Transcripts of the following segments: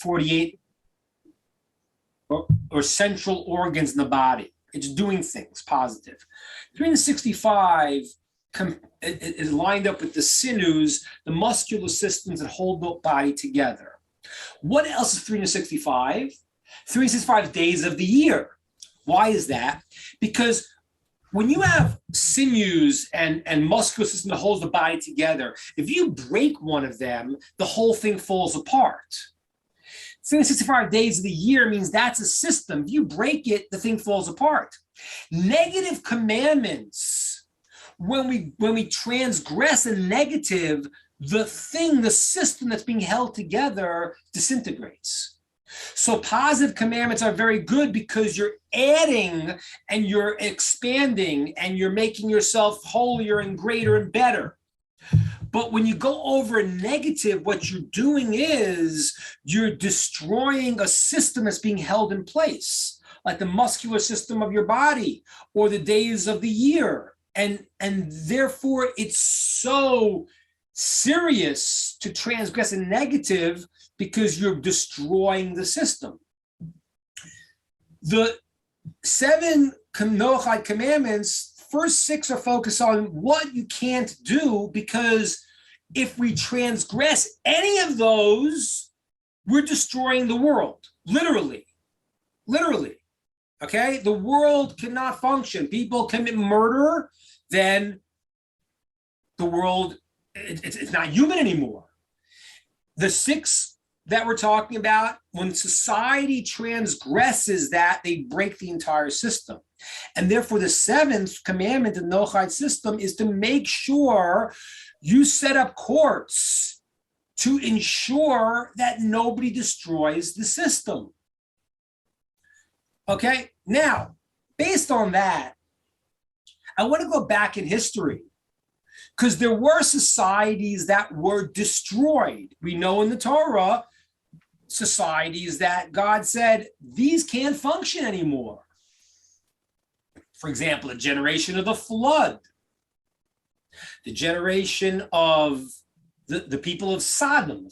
48 or central organs in the body. It's doing things positive. 365 is lined up with the sinews, the muscular systems that hold the body together. What else is 365? 365 days of the year. Why is that? Because when you have sinews and muscular system that holds the body together, if you break one of them, the whole thing falls apart. 365 days of the year means that's a system. If you break it, the thing falls apart. Negative commandments, when we transgress a negative, the system that's being held together disintegrates. So positive commandments are very good because you're adding and you're expanding and you're making yourself holier and greater and better. But when you go over a negative, what you're doing is you're destroying a system that's being held in place, like the muscular system of your body or the days of the year. And therefore, it's so serious to transgress a negative because you're destroying the system. The 7 Noahide commandments, first 6 are focused on what you can't do, because if we transgress any of those, we're destroying the world, literally, okay? The world cannot function. People commit murder, then the world, it's not human anymore. The 6 that we're talking about, when society transgresses that, they break the entire system. And therefore, the 7th commandment in the Noahide system is to make sure you set up courts to ensure that nobody destroys the system. Okay, now, based on that, I want to go back in history, because there were societies that were destroyed. We know in the Torah, societies that God said, these can't function anymore. For example, the generation of the flood, the generation of the people of Sodom,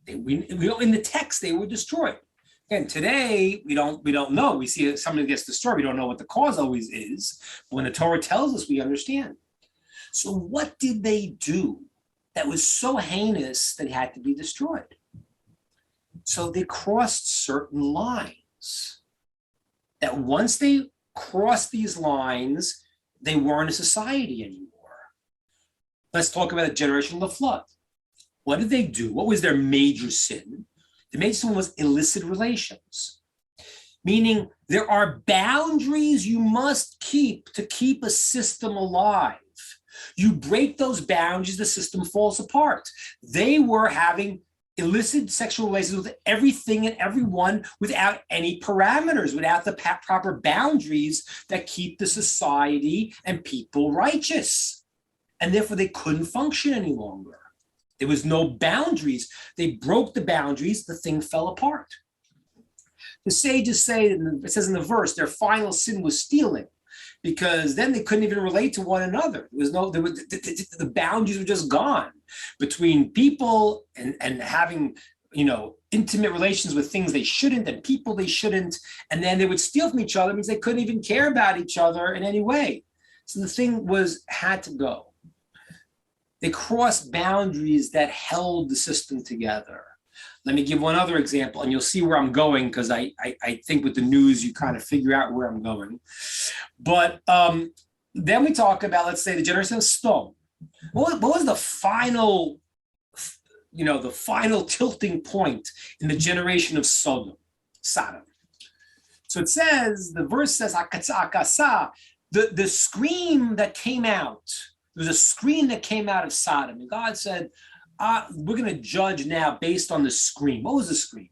we know in the text they were destroyed. Again, today we don't know. We see somebody gets destroyed. We don't know what the cause always is. But when the Torah tells us, we understand. So what did they do that was so heinous that it had to be destroyed? So they crossed certain lines. That once they crossed these lines, they weren't a society anymore. Let's talk about the generation of the flood. What did they do? What was their major sin? The major sin was illicit relations. Meaning there are boundaries you must keep to keep a system alive. You break those boundaries, the system falls apart. They were having illicit sexual relations with everything and everyone without any parameters, without the proper boundaries that keep the society and people righteous. And therefore they couldn't function any longer. There was no boundaries. They broke the boundaries, the thing fell apart. The sages say, it says in the verse, their final sin was stealing, because then they couldn't even relate to one another. The boundaries were just gone between people and having, intimate relations with things they shouldn't and people they shouldn't. And then they would steal from each other, means they couldn't even care about each other in any way. So the thing had to go. They crossed boundaries that held the system together. Let me give one other example, and you'll see where I'm going, because I think with the news, you kind of figure out where I'm going. But then we talk about, let's say, the generation of Sodom. What was the final, the final tilting point in the generation of Sodom? So it says, the verse says, akasa, the scream that came out, there was a scream that came out of Sodom, and God said, we're going to judge now based on the scream. What was the scream?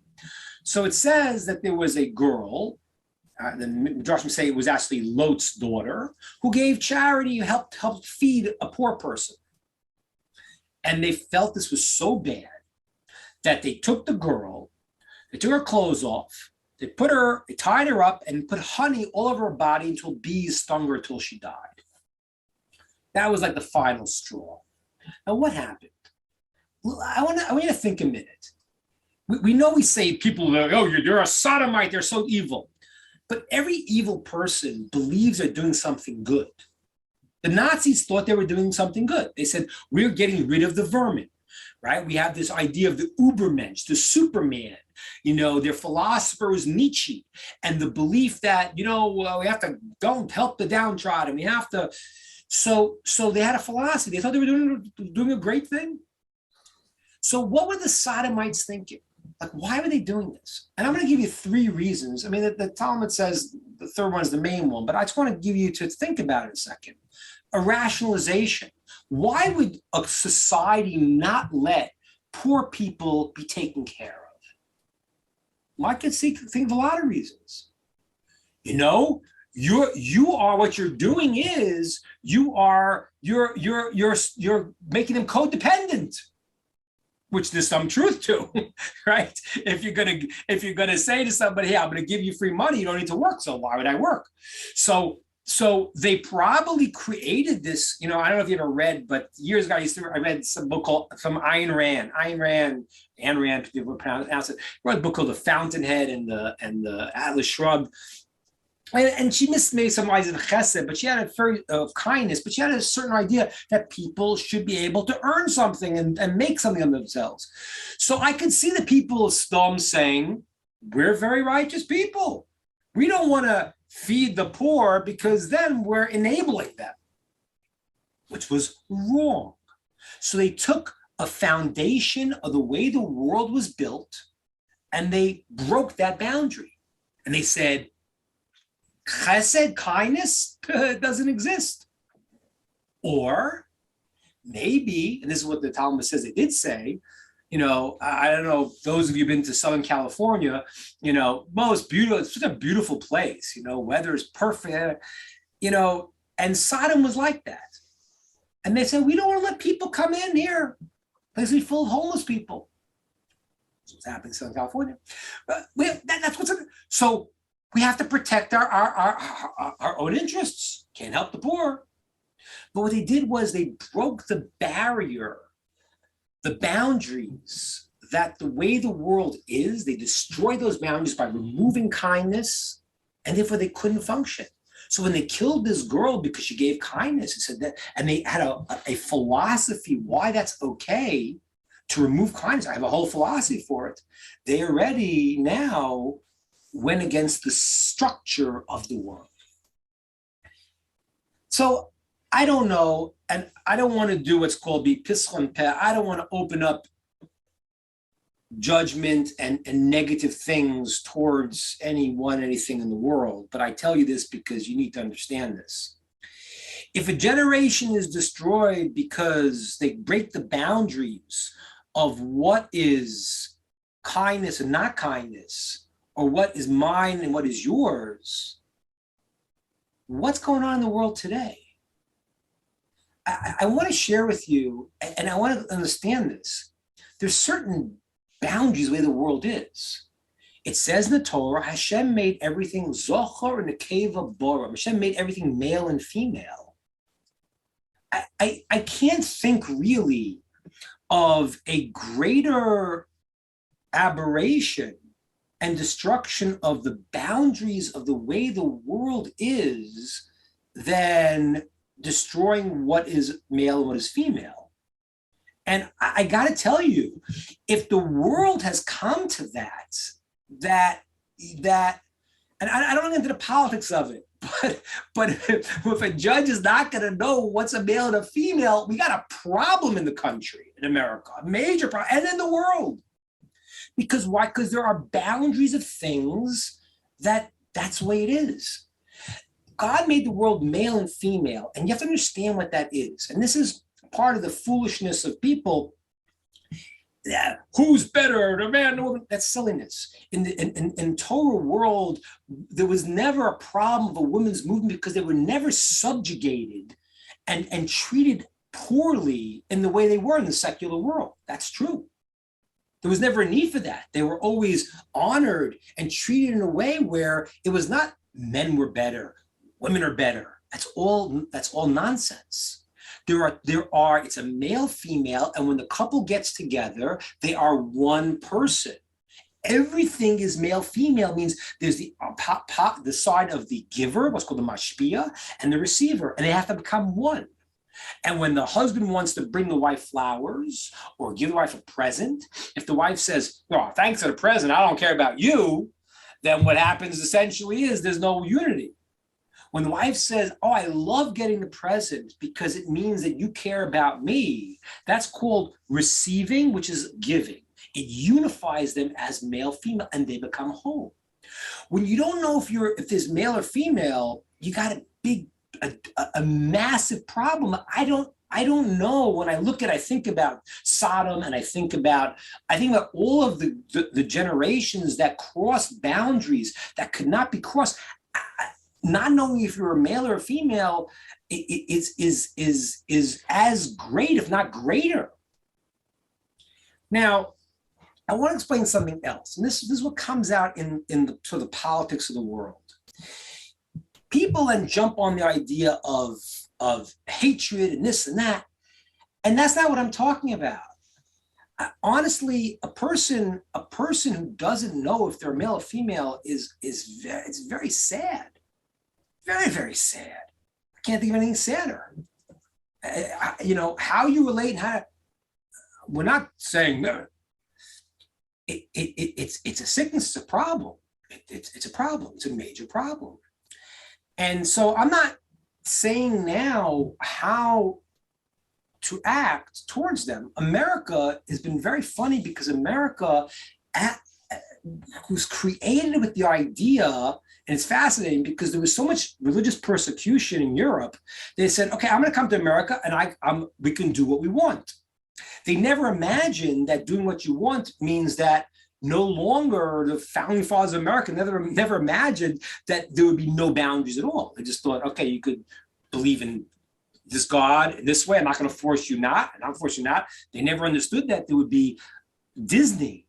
So it says that there was a girl, the Midrashim say it was actually Lot's daughter, who gave charity, helped feed a poor person. And they felt this was so bad that they took the girl, they took her clothes off, they tied her up and put honey all over her body until bees stung her till she died. That was like the final straw. Now what happened? I want you to think a minute. we know we say people are, oh, you're a Sodomite, they're so evil. But every evil person believes they're doing something good. The Nazis thought they were doing something good. They said, we're getting rid of the vermin, right? We have this idea of the Ubermensch, the Superman. Their philosopher was Nietzsche, and the belief that, we have to don't help the downtrodden. We have to. So they had a philosophy. They thought they were doing a great thing. So what were the Sodomites thinking? Like, why were they doing this? And I'm going to give you 3 reasons. I mean, the Talmud says the third one is the main one, but I just want to give you to think about it a second. A rationalization. Why would a society not let poor people be taken care of? Well, I can think of a lot of reasons. You are what you're doing is you're making them codependent, which there's some truth to, right? If you're gonna say to somebody, hey, I'm gonna give you free money, you don't need to work, so why would I work? So they probably created this, I don't know if you ever read, but years ago I read some book called Ayn Rand, people pronounce it. I read a book called The Fountainhead and the Atlas Shrugged. And she made some lies in chesed, but she had a very kindness, but she had a certain idea that people should be able to earn something and make something of themselves. So I could see the people of Sdom saying, we're very righteous people. We don't want to feed the poor because then we're enabling them, which was wrong. So they took a foundation of the way the world was built and they broke that boundary. And they said, chesed, kindness, doesn't exist. Or maybe, and this is what the Talmud says they did say, I don't know, those of you who've been to Southern California, most beautiful, it's such a beautiful place, weather is perfect, and Sodom was like that. And they said, we don't want to let people come in here. Place be full of homeless people. That's what's happening in Southern California. But that's what's happening. So we have to protect our own interests. Can't help the poor. But what they did was they broke the barrier, the boundaries that the way the world is. They destroyed those boundaries by removing kindness, and therefore they couldn't function. So when they killed this girl because she gave kindness, it said that, and they had a philosophy why that's okay to remove kindness. I have a whole philosophy for it. They already now went against the structure of the world. So I don't know, and I don't want to do what's called be pischon peh. I don't want to open up judgment and negative things towards anything in the world, but I tell you this because you need to understand this. If a generation is destroyed because they break the boundaries of what is kindness and not kindness, or what is mine and what is yours, what's going on in the world today? I want to share with you, and I want to understand this. There's certain boundaries the way the world is. It says in the Torah, Hashem made everything zochar and nekeva bora. Hashem made everything male and female. I can't think really of a greater aberration and destruction of the boundaries of the way the world is than destroying what is male and what is female. And I got to tell you, if the world has come to that, and I don't get into the politics of it, but if a judge is not going to know what's a male and a female, we got a problem in the country, in America, a major problem, and in the world. Because why? Because there are boundaries of things that's the way it is. God made the world male and female, and you have to understand what that is. And this is part of the foolishness of people. Yeah, who's better, the man, the woman? That's silliness. In Torah world, there was never a problem of a women's movement because they were never subjugated and treated poorly in the way they were in the secular world. That's true. There was never a need for that. They were always honored and treated in a way where it was not men were better, women are better. That's all nonsense. It's a male, female, and when the couple gets together, they are one person. Everything is male, female means there's the side of the giver, what's called the mashpia, and the receiver, and they have to become one. And when the husband wants to bring the wife flowers or give the wife a present, if the wife says, "Oh, thanks for the present, I don't care about you," then what happens essentially is there's no unity. When the wife says, "Oh, I love getting the present because it means that you care about me," that's called receiving, which is giving. It unifies them as male, female, and they become whole. When you don't know if there's male or female, you got a massive problem. I don't know. When I think about Sodom, and I think about all of the generations that cross boundaries that could not be crossed. Not knowing if you're a male or a female is as great, if not greater. Now, I want to explain something else, and this is what comes out in the sort of politics of the world. People then jump on the idea of hatred and this and that, and that's not what I'm talking about. Honestly, a person who doesn't know if they're male or female it's very sad, very, very sad. I can't think of anything sadder. How you relate and we're not saying no. It's a sickness, it's a problem. It's a problem, it's a major problem. And so I'm not saying now how to act towards them. America has been very funny because America was created with the idea, and it's fascinating because there was so much religious persecution in Europe. They said, okay, I'm going to come to America and we can do what we want. They never imagined that doing what you want means that no longer the founding fathers of America never imagined that there would be no boundaries at all. They just thought, okay, you could believe in this God in this way. I'm not going to force you not, and I'll force you not. They never understood that there would be Disney.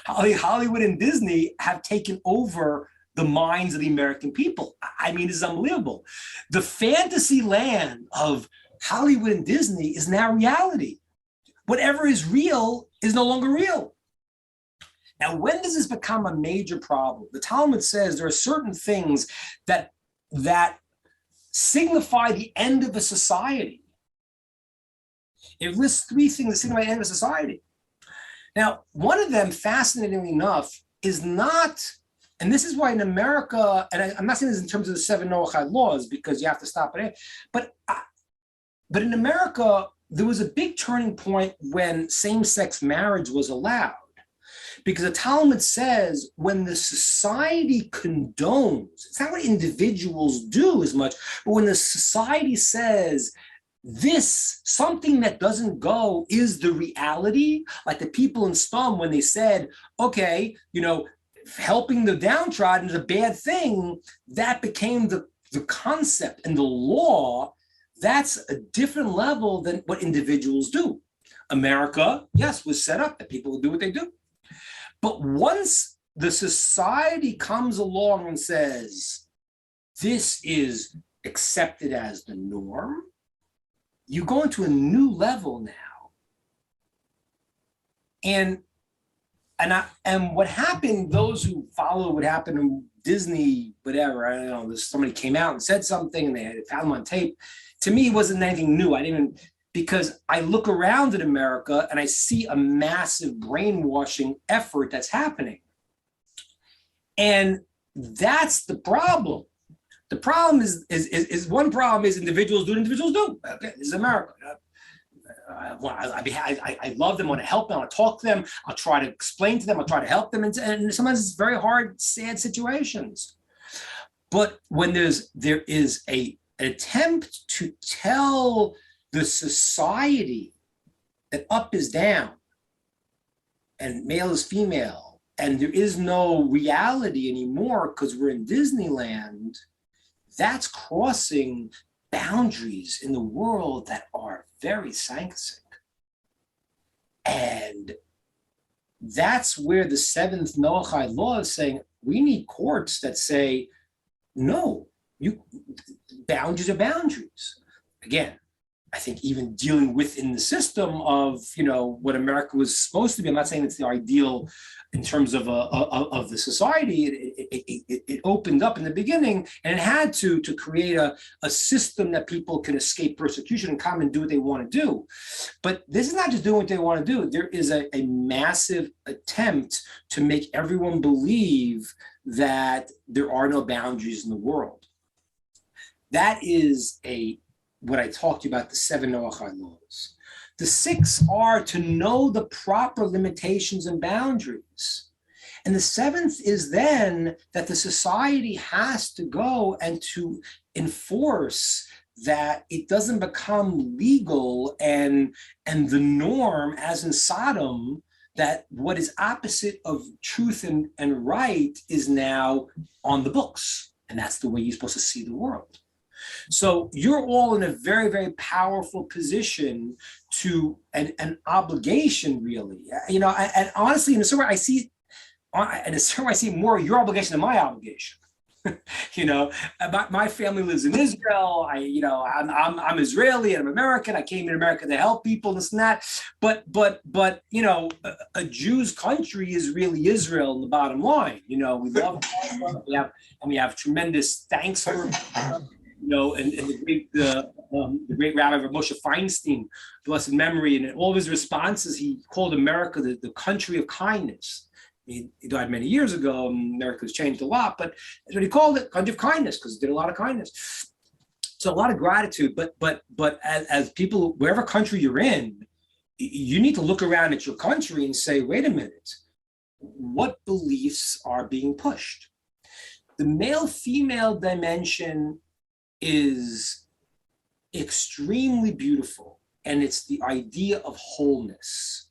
Hollywood and Disney have taken over the minds of the American people. I mean, it's unbelievable. The fantasy land of Hollywood and Disney is now reality. Whatever is real is no longer real. Now, when does this become a major problem? The Talmud says there are certain things that signify the end of a society. It lists 3 things that signify the end of a society. Now, one of them, fascinatingly enough, is not, and this is why in America, and I'm not saying this in terms of the 7 Noahide laws because you have to stop it, but in America, there was a big turning point when same-sex marriage was allowed. Because the Talmud says when the society condones, it's not what individuals do as much, but when the society says this, something that doesn't go is the reality, like the people in Sodom when they said, okay, helping the downtrodden is a bad thing, that became the concept and the law. That's a different level than what individuals do. America, yes, was set up that people will do what they do. But once the society comes along and says, this is accepted as the norm, you go into a new level now. And what happened, those who follow what happened in Disney, whatever, I don't know, somebody came out and said something and they found them on tape. To me, it wasn't anything new. Because I look around at America and I see a massive brainwashing effort that's happening. And that's the problem. The problem is one problem is individuals do what individuals do. Okay, this is America. I love them, I want to help them, I want to talk to them, I'll try to explain to them, I'll try to help them. And sometimes it's very hard, sad situations. But when there is an attempt to tell the society that up is down and male is female, and there is no reality anymore because we're in Disneyland, that's crossing boundaries in the world that are very sanctioned. And that's where the 7th Noahide law is saying, we need courts that say, no, boundaries are boundaries. Again, I think even dealing within the system of, you know, what America was supposed to be. I'm not saying it's the ideal in terms of the society. It opened up in the beginning, and it had to create a system that people can escape persecution and come and do what they want to do. But this is not just doing what they want to do. There is a massive attempt to make everyone believe that there are no boundaries in the world. That is what I talked to you about, the 7 Noahide laws. The 6 are to know the proper limitations and boundaries. And the 7th is then that the society has to go and to enforce that it doesn't become legal and the norm, as in Sodom, that what is opposite of truth and right is now on the books. And that's the way you're supposed to see the world. So you're all in a very, very powerful position to an obligation, really. You know, and honestly, in a certain way, I see more your obligation than my obligation. You know, my family lives in Israel. I'm Israeli and I'm American. I came to America to help people, this and that. But you know, a Jew's country is really Israel in the bottom line. You know, we love we have tremendous thanks for. You know, and the great Rabbi Moshe Feinstein, blessed memory, and in all of his responses, he called America the country of kindness. He died many years ago. America's changed a lot, but that's what he called it, country of kindness, because it did a lot of kindness. So a lot of gratitude. But as people, wherever country you're in, you need to look around at your country and say, wait a minute, what beliefs are being pushed? The male-female dimension is extremely beautiful, and it's the idea of wholeness.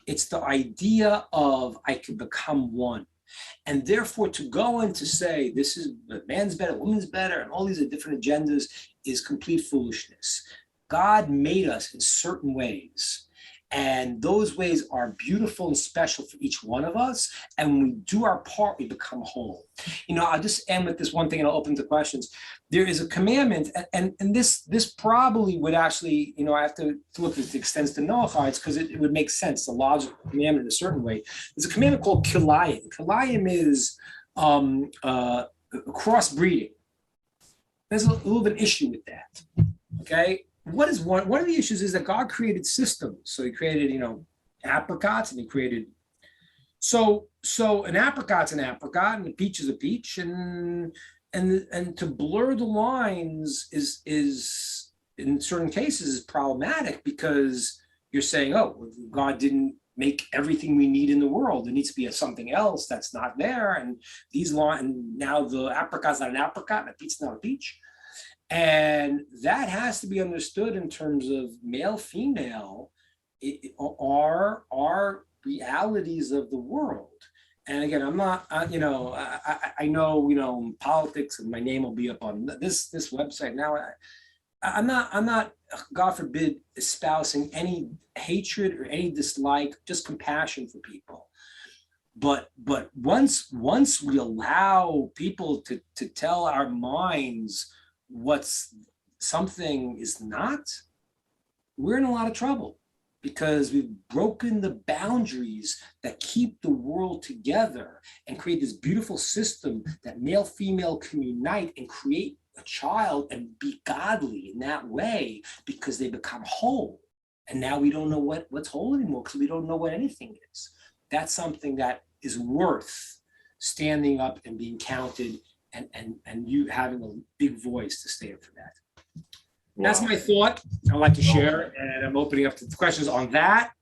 It's the idea of I can become one, and therefore to go and to say this is man's better, woman's better, and all these are different agendas is complete foolishness. God made us in certain ways, and those ways are beautiful and special for each one of us. And when we do our part, we become whole. You know, I'll just end with this one thing and I'll open to questions. There is a commandment, and this probably would actually, you know, I have to look if it extends to Noahides because it would make sense, the logical commandment in a certain way. There's a commandment called kilayim. Kilayim is crossbreeding. There's a little bit of an issue with that, okay? What is one of the issues is that God created systems. So he created, you know, apricots, and he created, so an apricot's an apricot and a peach is a peach, and to blur the lines is in certain cases is problematic, because you're saying, oh, God didn't make everything we need in the world. There needs to be something else that's not there, and and now the apricot's not an apricot and a peach's not a peach. And that has to be understood in terms of male, female, are realities of the world. And again, I'm not, you know, I know, you know, politics, and my name will be up on this website now. I'm not, God forbid, espousing any hatred or any dislike, just compassion for people. But once we allow people to tell our minds what's something is not, we're in a lot of trouble, because we've broken the boundaries that keep the world together and create this beautiful system that male, female can unite and create a child and be godly in that way, because they become whole. And now we don't know what's whole anymore, because we don't know what anything is. That's something that is worth standing up and being counted, and you having a big voice to stand for that. Wow. That's my thought. I'd like to share, and I'm opening up to questions on that.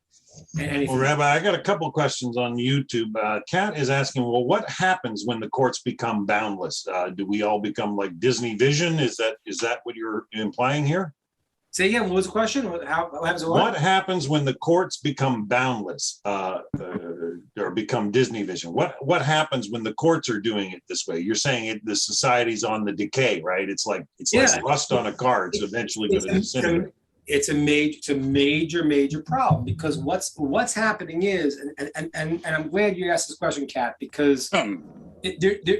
Well, Rabbi, I got a couple of questions on YouTube. Kat is asking, well, what happens when the courts become boundless? Do we all become like Disney Vision? Is that what you're implying here? Say again, what was the question? What happens when the courts become boundless or become Disney Vision? What happens when the courts are doing it this way? You're saying the society's on the decay, right? It's like rust on a car. It's eventually going to disintegrate. It's a major problem, because what's happening is, and I'm glad you asked this question, Kat, because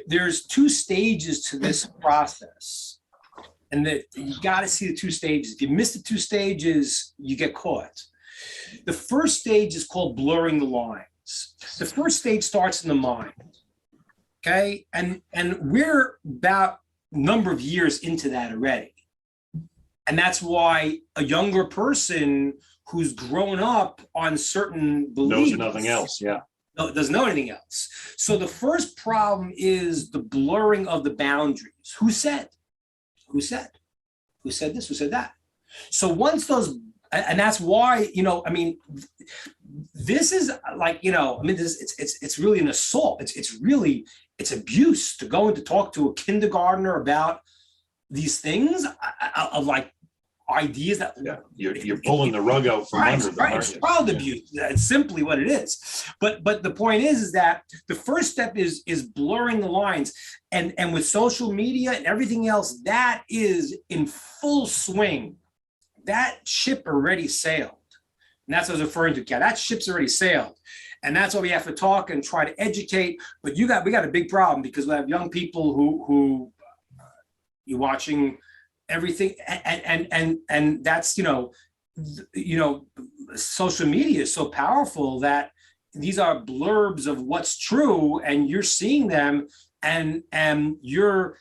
there's 2 stages to this process. And that you got to see the two stages. If you miss the two stages, you get caught. The first stage is called blurring the lines. The first stage starts in the mind. Okay, and we're about a number of years into that already. And that's why a younger person who's grown up on certain beliefs knows nothing else. Yeah. Doesn't know anything else. So the first problem is the blurring of the boundaries. Who said? Who said? Who said this? Who said that? So once those, and that's why, I mean, this is like, it's really an assault. It's abuse to go and to talk to a kindergartner about these things of like ideas that you're pulling the rug out from under them. Right, it's child abuse. That's simply what it is. But the point is that the first step is blurring the lines, and with social media and everything else, that is in full swing. That ship already sailed, and that's what I was referring to. That ship's already sailed, and that's why we have to talk and try to educate. But we got a big problem because we have young people who you're watching everything, and that's social media is so powerful that these are blurbs of what's true, and you're seeing them, and you're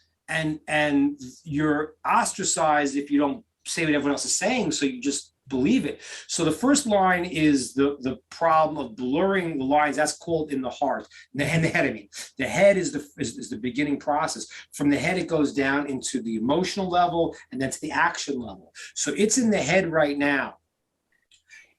ostracized if you don't say what everyone else is saying, so you just believe it. So the first line is the problem of blurring the lines. That's called in the heart. The head, I mean. The head is the beginning process. From the head, it goes down into the emotional level and then to the action level. So it's in the head right now.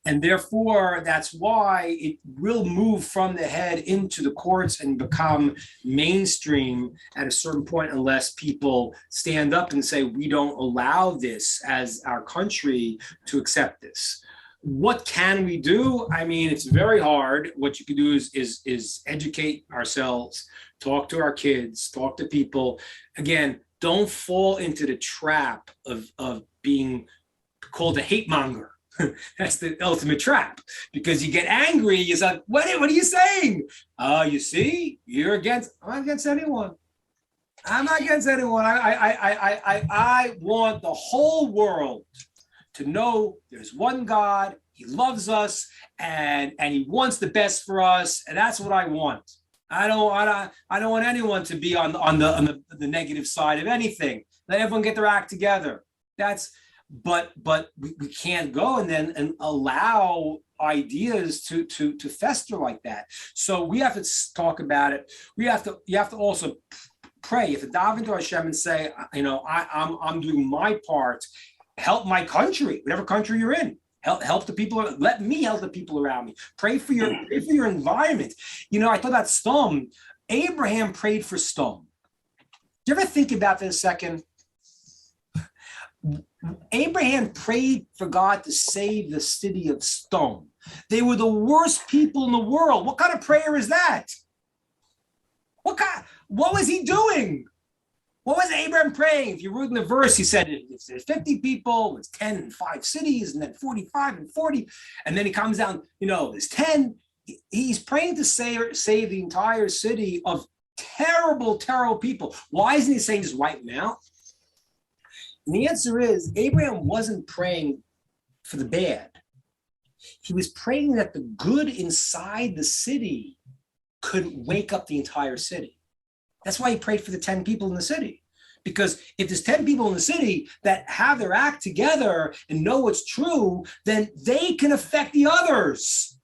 And therefore, that's why it will move from the head into the courts and become mainstream at a certain point, unless people stand up and say, we don't allow this as our country to accept this. What can we do? I mean, it's very hard. What you can do is educate ourselves, talk to our kids, talk to people. Again, don't fall into the trap of being called a hate monger. That's the ultimate trap, because you get angry. You're like, what are you saying? You see, you're against. I'm not against anyone. I'm not against anyone. I want the whole world to know there's one God. He loves us, and he wants the best for us, and that's what I want. I don't want anyone to be on the negative side of anything. Let everyone get their act together. But we can't go and allow ideas to fester like that. So we have to talk about it. You have to also pray. You have to dive into Hashem and say, I'm doing my part. Help my country, whatever country you're in. Help the people. Let me help the people around me. Pray for your environment. I thought about Sodom. Abraham prayed for Sodom. Do you ever think about this a second? Abraham prayed for God to save the city of Sodom. They were the worst people in the world. What kind of prayer is that? What was he doing? What was Abraham praying? If you read in the verse, he said, if there's 50 people, it's 10 and 5 cities, and then 45 and 40. And then he comes down, there's 10. He's praying to save the entire city of terrible, terrible people. Why isn't he saying just wipe them out? And the answer is, Abraham wasn't praying for the bad. He was praying that the good inside the city could wake up the entire city. That's why he prayed for the 10 people in the city. Because if there's 10 people in the city that have their act together and know what's true, then they can affect the others.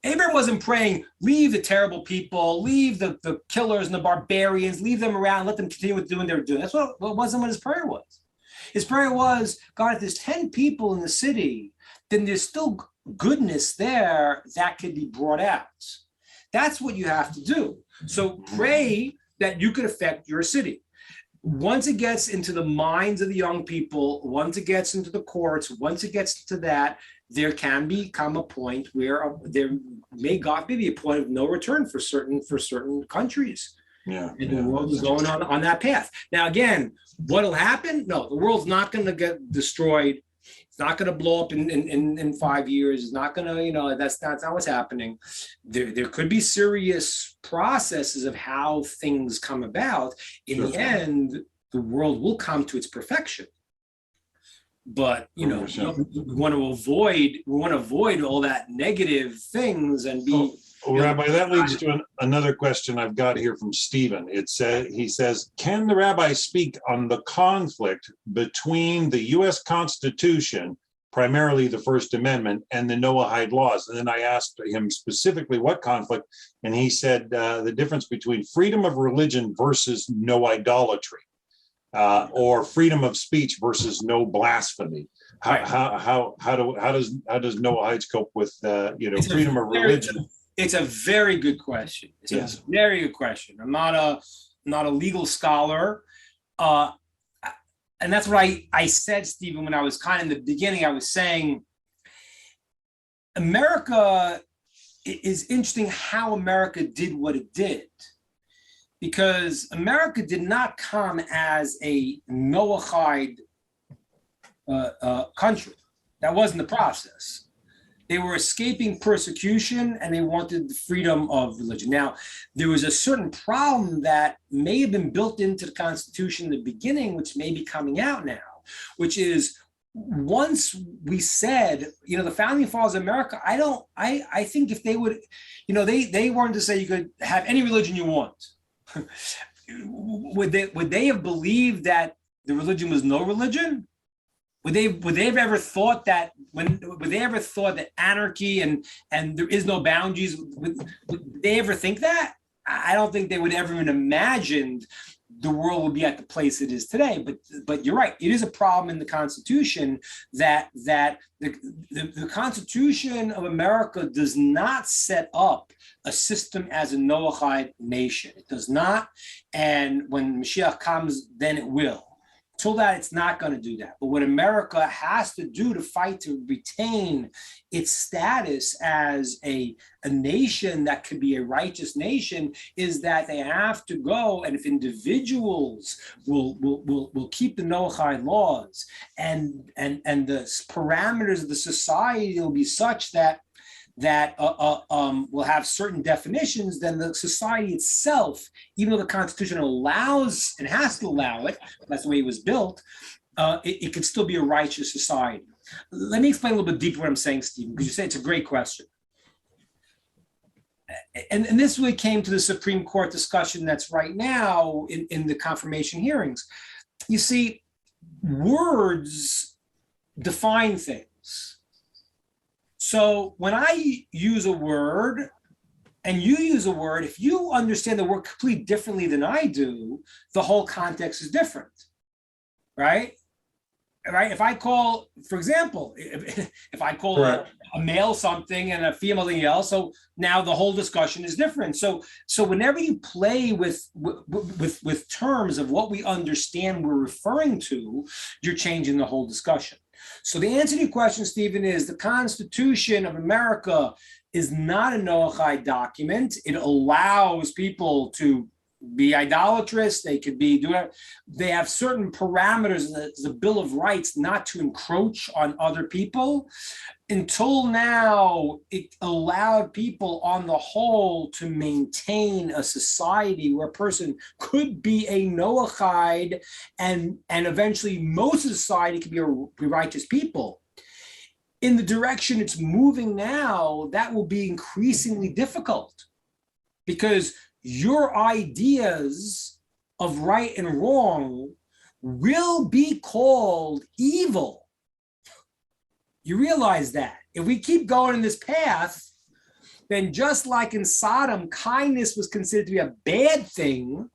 Abraham wasn't praying, leave the terrible people, leave the killers and the barbarians, leave them around, let them continue with doing what they're doing. That's what wasn't what his prayer was. His prayer was, God, if there's 10 people in the city, then there's still goodness there that can be brought out. That's what you have to do. So pray that you could affect your city. Once it gets into the minds of the young people, once it gets into the courts, once it gets to that, there can become a point where there may be a point of no return for certain countries. And the world is going on that path. Now, again, what'll happen? No, the world's not going to get destroyed. It's not going to blow up in 5 years. It's not going to, that's not what's happening. There could be serious processes of how things come about. In the end, the world will come to its perfection. But you know, 100%. we want to avoid all that negative things and be. Well, Rabbi, that leads to another question I've got here from Stephen. He says, can the rabbi speak on the conflict between the U.S. Constitution, primarily the First Amendment, and the Noahide laws? And then I asked him specifically what conflict, and he said the difference between freedom of religion versus no idolatry, or freedom of speech versus no blasphemy. How does Noahides cope with freedom of religion? It's a very good question. It's a very good question. I'm not a legal scholar. And that's what I said, Stephen, when I was kind of in the beginning, I was saying America is interesting how America did what it did. Because America did not come as a Noahide country. That wasn't the process. They were escaping persecution and they wanted the freedom of religion. Now, there was a certain problem that may have been built into the Constitution in the beginning, which may be coming out now, which is once we said, the founding fathers of America, I think if they would, they wanted to say you could have any religion you want. Would they have believed that the religion was no religion? Would they have ever thought that anarchy and there is no boundaries? Would they ever think that? I don't think they would ever even imagined the world would be at the place it is today. But you're right. It is a problem in the Constitution that the Constitution of America does not set up a system as a Noahide nation. It does not. And when Mashiach comes, then it will. Until that, it's not going to do that. But what America has to do to fight to retain its status as a nation that could be a righteous nation is that they have to go, and if individuals will keep the Noahide laws and the parameters of the society will be such that will have certain definitions, then the society itself, even though the Constitution allows and has to allow it, that's the way it was built, it could still be a righteous society. Let me explain a little bit deeper what I'm saying, Stephen, because you say it's a great question. And this really came to the Supreme Court discussion that's right now in the confirmation hearings. You see, words define things. So when I use a word and you use a word, if you understand the word completely differently than I do, the whole context is different, right? Right? If I call, for example, if I call a male something and a female something else, so now the whole discussion is different. So whenever you play with terms of what we understand we're referring to, you're changing the whole discussion. So the answer to your question, Stephen, is the Constitution of America is not a Noahide document. It allows people to be idolatrous. They could be doing. They have certain parameters in the Bill of Rights not to encroach on other people. Until now, it allowed people on the whole to maintain a society where a person could be a Noahide and eventually most of society could be righteous people. In the direction it's moving now, that will be increasingly difficult because your ideas of right and wrong will be called evil. You realize that. If we keep going in this path, then just like in Sodom, kindness was considered to be a bad thing,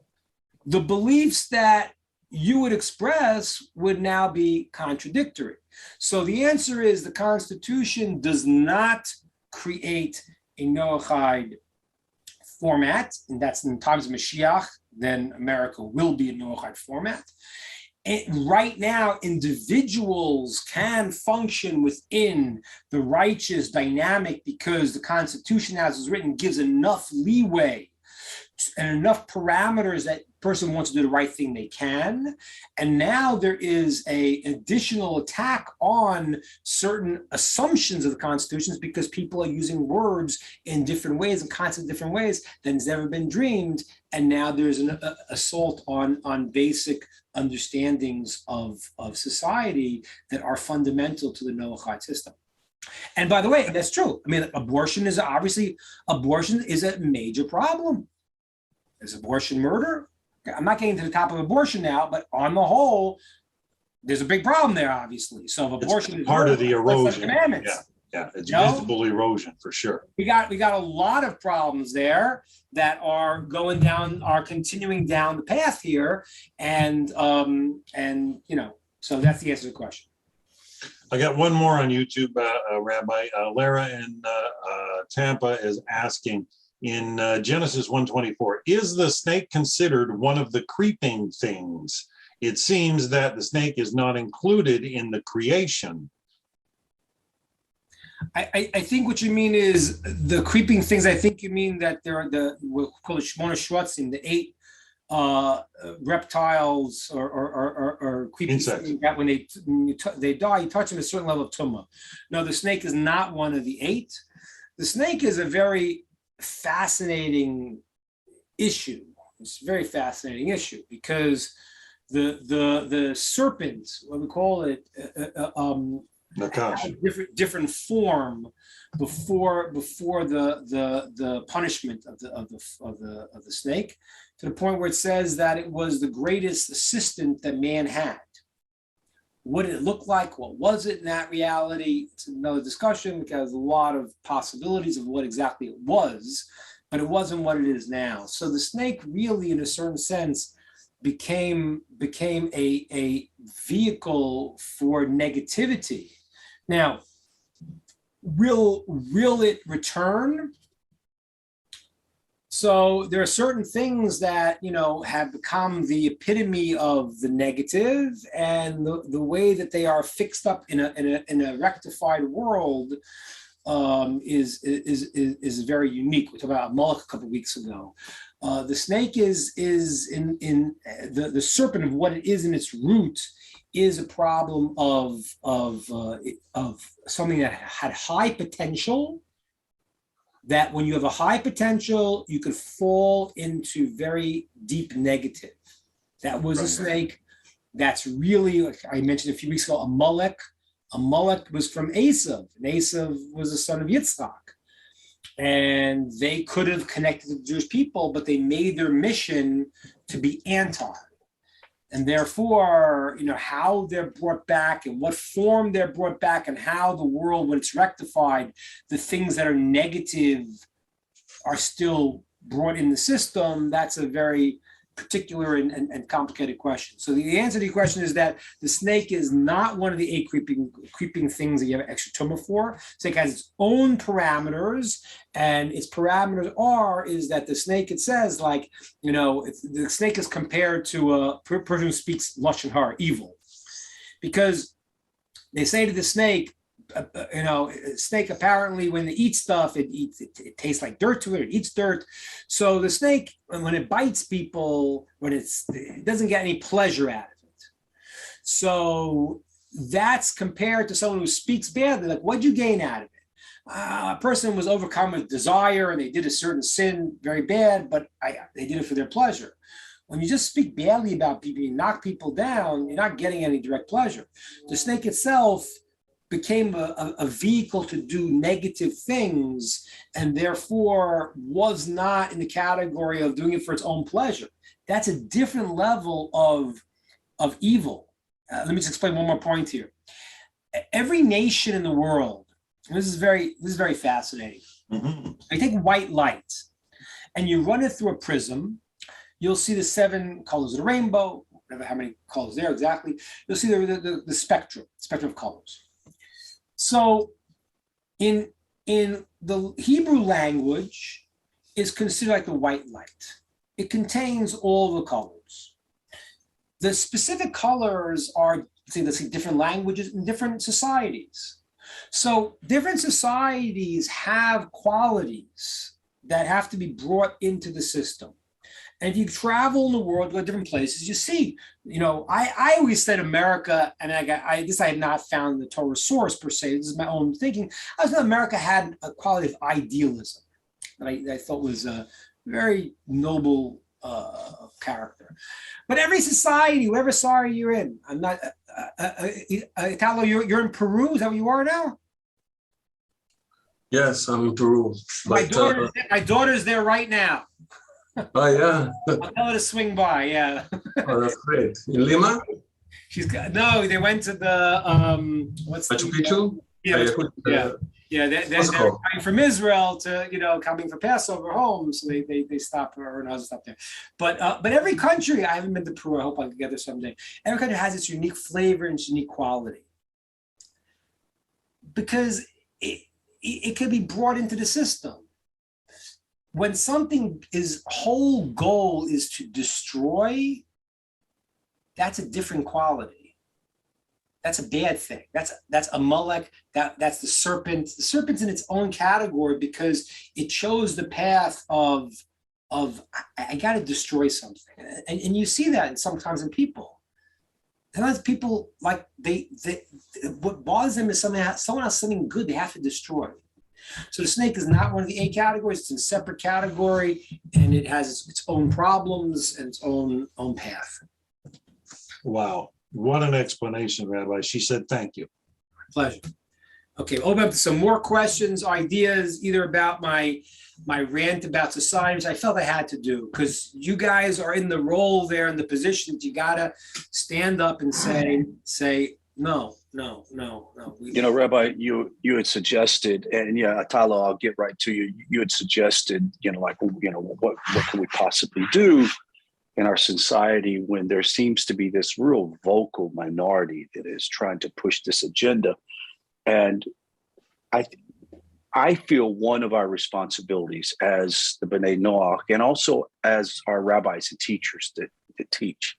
the beliefs that you would express would now be contradictory. So the answer is the Constitution does not create a Noahide format, and that's in times of Mashiach, then America will be a Noahide format. And right now, individuals can function within the righteous dynamic because the Constitution, as is written, gives enough leeway and enough parameters that person wants to do the right thing, they can. And now there is an additional attack on certain assumptions of the constitutions because people are using words in different ways and concepts in different ways than has ever been dreamed. And now there's an assault on basic understandings of society that are fundamental to the Noahide system. And by the way, that's true. I mean, abortion is a major problem. Is abortion murder? I'm not getting to the top of abortion now, but on the whole, there's a big problem there, obviously. So if abortion is part murder, of the erosion. Yeah, it's visible erosion for sure. We got a lot of problems there that are continuing down the path here, and you know, so that's the answer to the question. I got one more on YouTube, Rabbi. Lara in Tampa is asking, in Genesis 1:24, is the snake considered one of the creeping things? It seems that the snake is not included in the creation. I think what you mean is the creeping things. I think you mean that there are we'll call it Shmona Shvatzim, the 8 reptiles or creepy things that when they die, you touch them a certain level of tumah. No, the snake is not one of the 8. The snake is a very fascinating issue. It's a very fascinating issue because the serpent, what we call it, different form before the punishment of the snake, to the point where it says that it was the greatest assistant that man had. What did it look like? What was it in that reality? It's another discussion because a lot of possibilities of what exactly it was, but it wasn't what it is now. So the snake really, in a certain sense, became a vehicle for negativity. Now, will it return? So there are certain things that, you know, have become the epitome of the negative, and the way that they are fixed up in a rectified world is very unique. We talked about Moloch a couple of weeks ago. The snake is in the serpent of what it is in its root is a problem of something that had high potential. That when you have a high potential, you could fall into very deep negative. That was a snake. That's really, like I mentioned a few weeks ago, a Molech. A Molech was from Esav, and Esav was the son of Yitzchak. And they could have connected to the Jewish people, but they made their mission to be anti. And therefore, you know, how they're brought back and what form they're brought back and how the world, when it's rectified, the things that are negative are still brought in the system. That's a very particular and complicated question. So the answer to your question is that the snake is not one of the 8 creeping things that you have extra tumah for. The snake has its own parameters, and its parameters is that the snake, it says, like, you know, the snake is compared to a person who speaks lashon hara, evil, because they say to the snake, you know, snake apparently when they eat stuff, it tastes like dirt to it. It eats dirt. So the snake, when it bites people, it doesn't get any pleasure out of it. So that's compared to someone who speaks badly. Like, what'd you gain out of it? A person was overcome with desire and they did a certain sin very bad, but they did it for their pleasure. When you just speak badly about people, you knock people down, you're not getting any direct pleasure. The snake itself became a vehicle to do negative things, and therefore was not in the category of doing it for its own pleasure. That's a different level of evil. Let me just explain one more point here. Every nation in the world, and this is very fascinating. Mm-hmm. You take white light and you run it through a prism, you'll see the 7 colors of the rainbow, whatever, how many colors there exactly. You'll see the spectrum of colors. So in the Hebrew language is considered like the white light. It contains all the colors. The specific colors are, let's say, different languages in different societies. So different societies have qualities that have to be brought into the system. And if you travel in the world, go to different places, you see, I always said America, and I have not found the Torah source per se. This is my own thinking. I was America had a quality of idealism that I thought was a very noble character. But every society, whatever society you're in, I'm not, Italo, you're in Peru, is that where you are now? Yes, I'm in Peru. My daughter's there right now. Oh, yeah. I'll tell her to swing by, yeah. Oh, that's great. In Lima? No, they went to the, what's Machu Picchu? Yeah, they're coming from Israel to, coming for Passover home, so they stop, or not stop there. But every country, I haven't been to Peru, I hope I can get there someday. Every country has its unique flavor and its unique quality. Because it can be brought into the system. When something whole goal is to destroy, that's a different quality. That's a bad thing. That's a Molech. That's the serpent. The serpent's in its own category because it shows the path of I got to destroy something, and you see that sometimes in people. Sometimes people like what bothers them is someone has something good they have to destroy. So the snake is not one of the 8 categories. It's in a separate category, and it has its own problems and its own path. Wow. What an explanation, Rabbi. She said, thank you. Pleasure. Okay, we'll open up to some more questions, ideas, either about my rant about society, which I felt I had to do, because you guys are in the role there, in the position that you got to stand up and say, no. Rabbi, you had suggested, and Atala, I'll get right to you. You had suggested, what can we possibly do in our society when there seems to be this real vocal minority that is trying to push this agenda. And I feel one of our responsibilities as the B'nai Noach, and also as our rabbis and teachers that teach,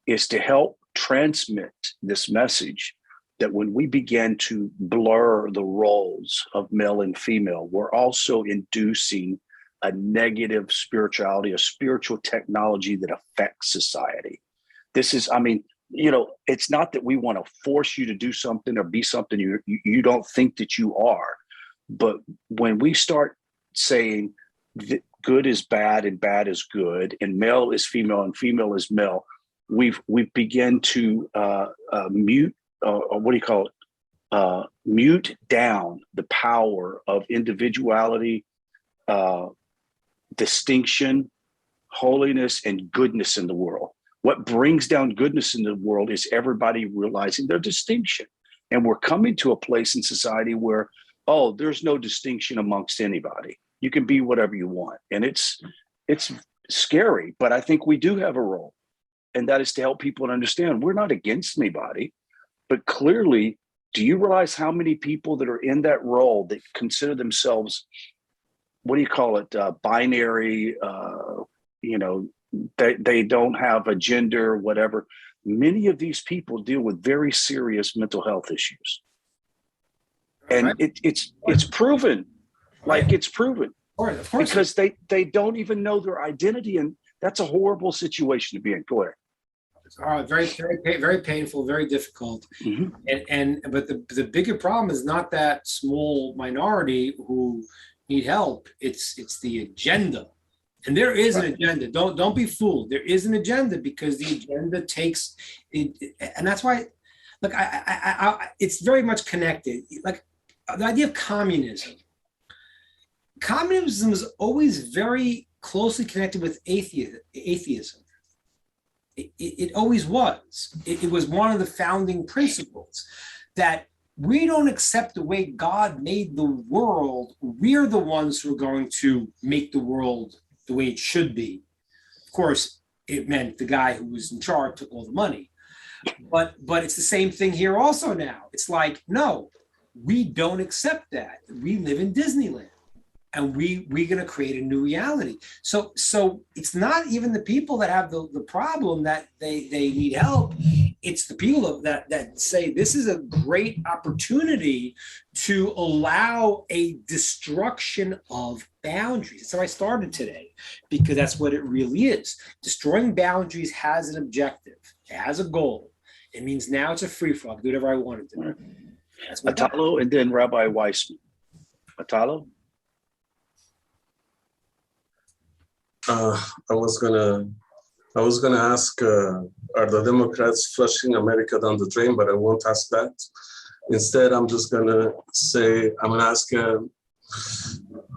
is to help transmit this message that when we begin to blur the roles of male and female, we're also inducing a negative spirituality, a spiritual technology that affects society. This is, it's not that we want to force you to do something or be something you don't think that you are. But when we start saying that good is bad and bad is good, and male is female and female is male, we've begun to mute down the power of individuality, distinction, holiness, and goodness in the world. What brings down goodness in the world is everybody realizing their distinction. And we're coming to a place in society where, there's no distinction amongst anybody. You can be whatever you want. And it's scary, but I think we do have a role. And that is to help people understand we're not against anybody, but clearly, do you realize how many people that are in that role that consider themselves, binary, they don't have a gender, whatever. Many of these people deal with very serious mental health issues. And it's proven, it's proven. Of course. Because they don't even know their identity, and that's a horrible situation to be in. Go ahead. Very, very, very painful, very difficult. Mm-hmm. But the bigger problem is not that small minority who need help. It's the agenda. And there is an agenda. Don't be fooled. There is an agenda because the agenda takes it, and that's why. Look, it's very much connected. Like the idea of communism. Communism is always very closely connected with atheism. It always was. It was one of the founding principles that we don't accept the way God made the world. We're the ones who are going to make the world the way it should be. Of course, it meant the guy who was in charge took all the money. But it's the same thing here also now. It's like, no, we don't accept that. We live in Disneyland. And we're going to create a new reality. So it's not even the people that have the problem that they need help. it's the people that say this is a great opportunity to allow a destruction of boundaries. That's how I started today, because that's what it really is. Destroying boundaries has an objective, it has a goal. It means now it's a free-for-all. I can do whatever I want to do. That's what Atalo and then Rabbi Weissman. Atalo? I was gonna ask, are the Democrats flushing America down the drain? But I won't ask that. Instead, I'm just gonna ask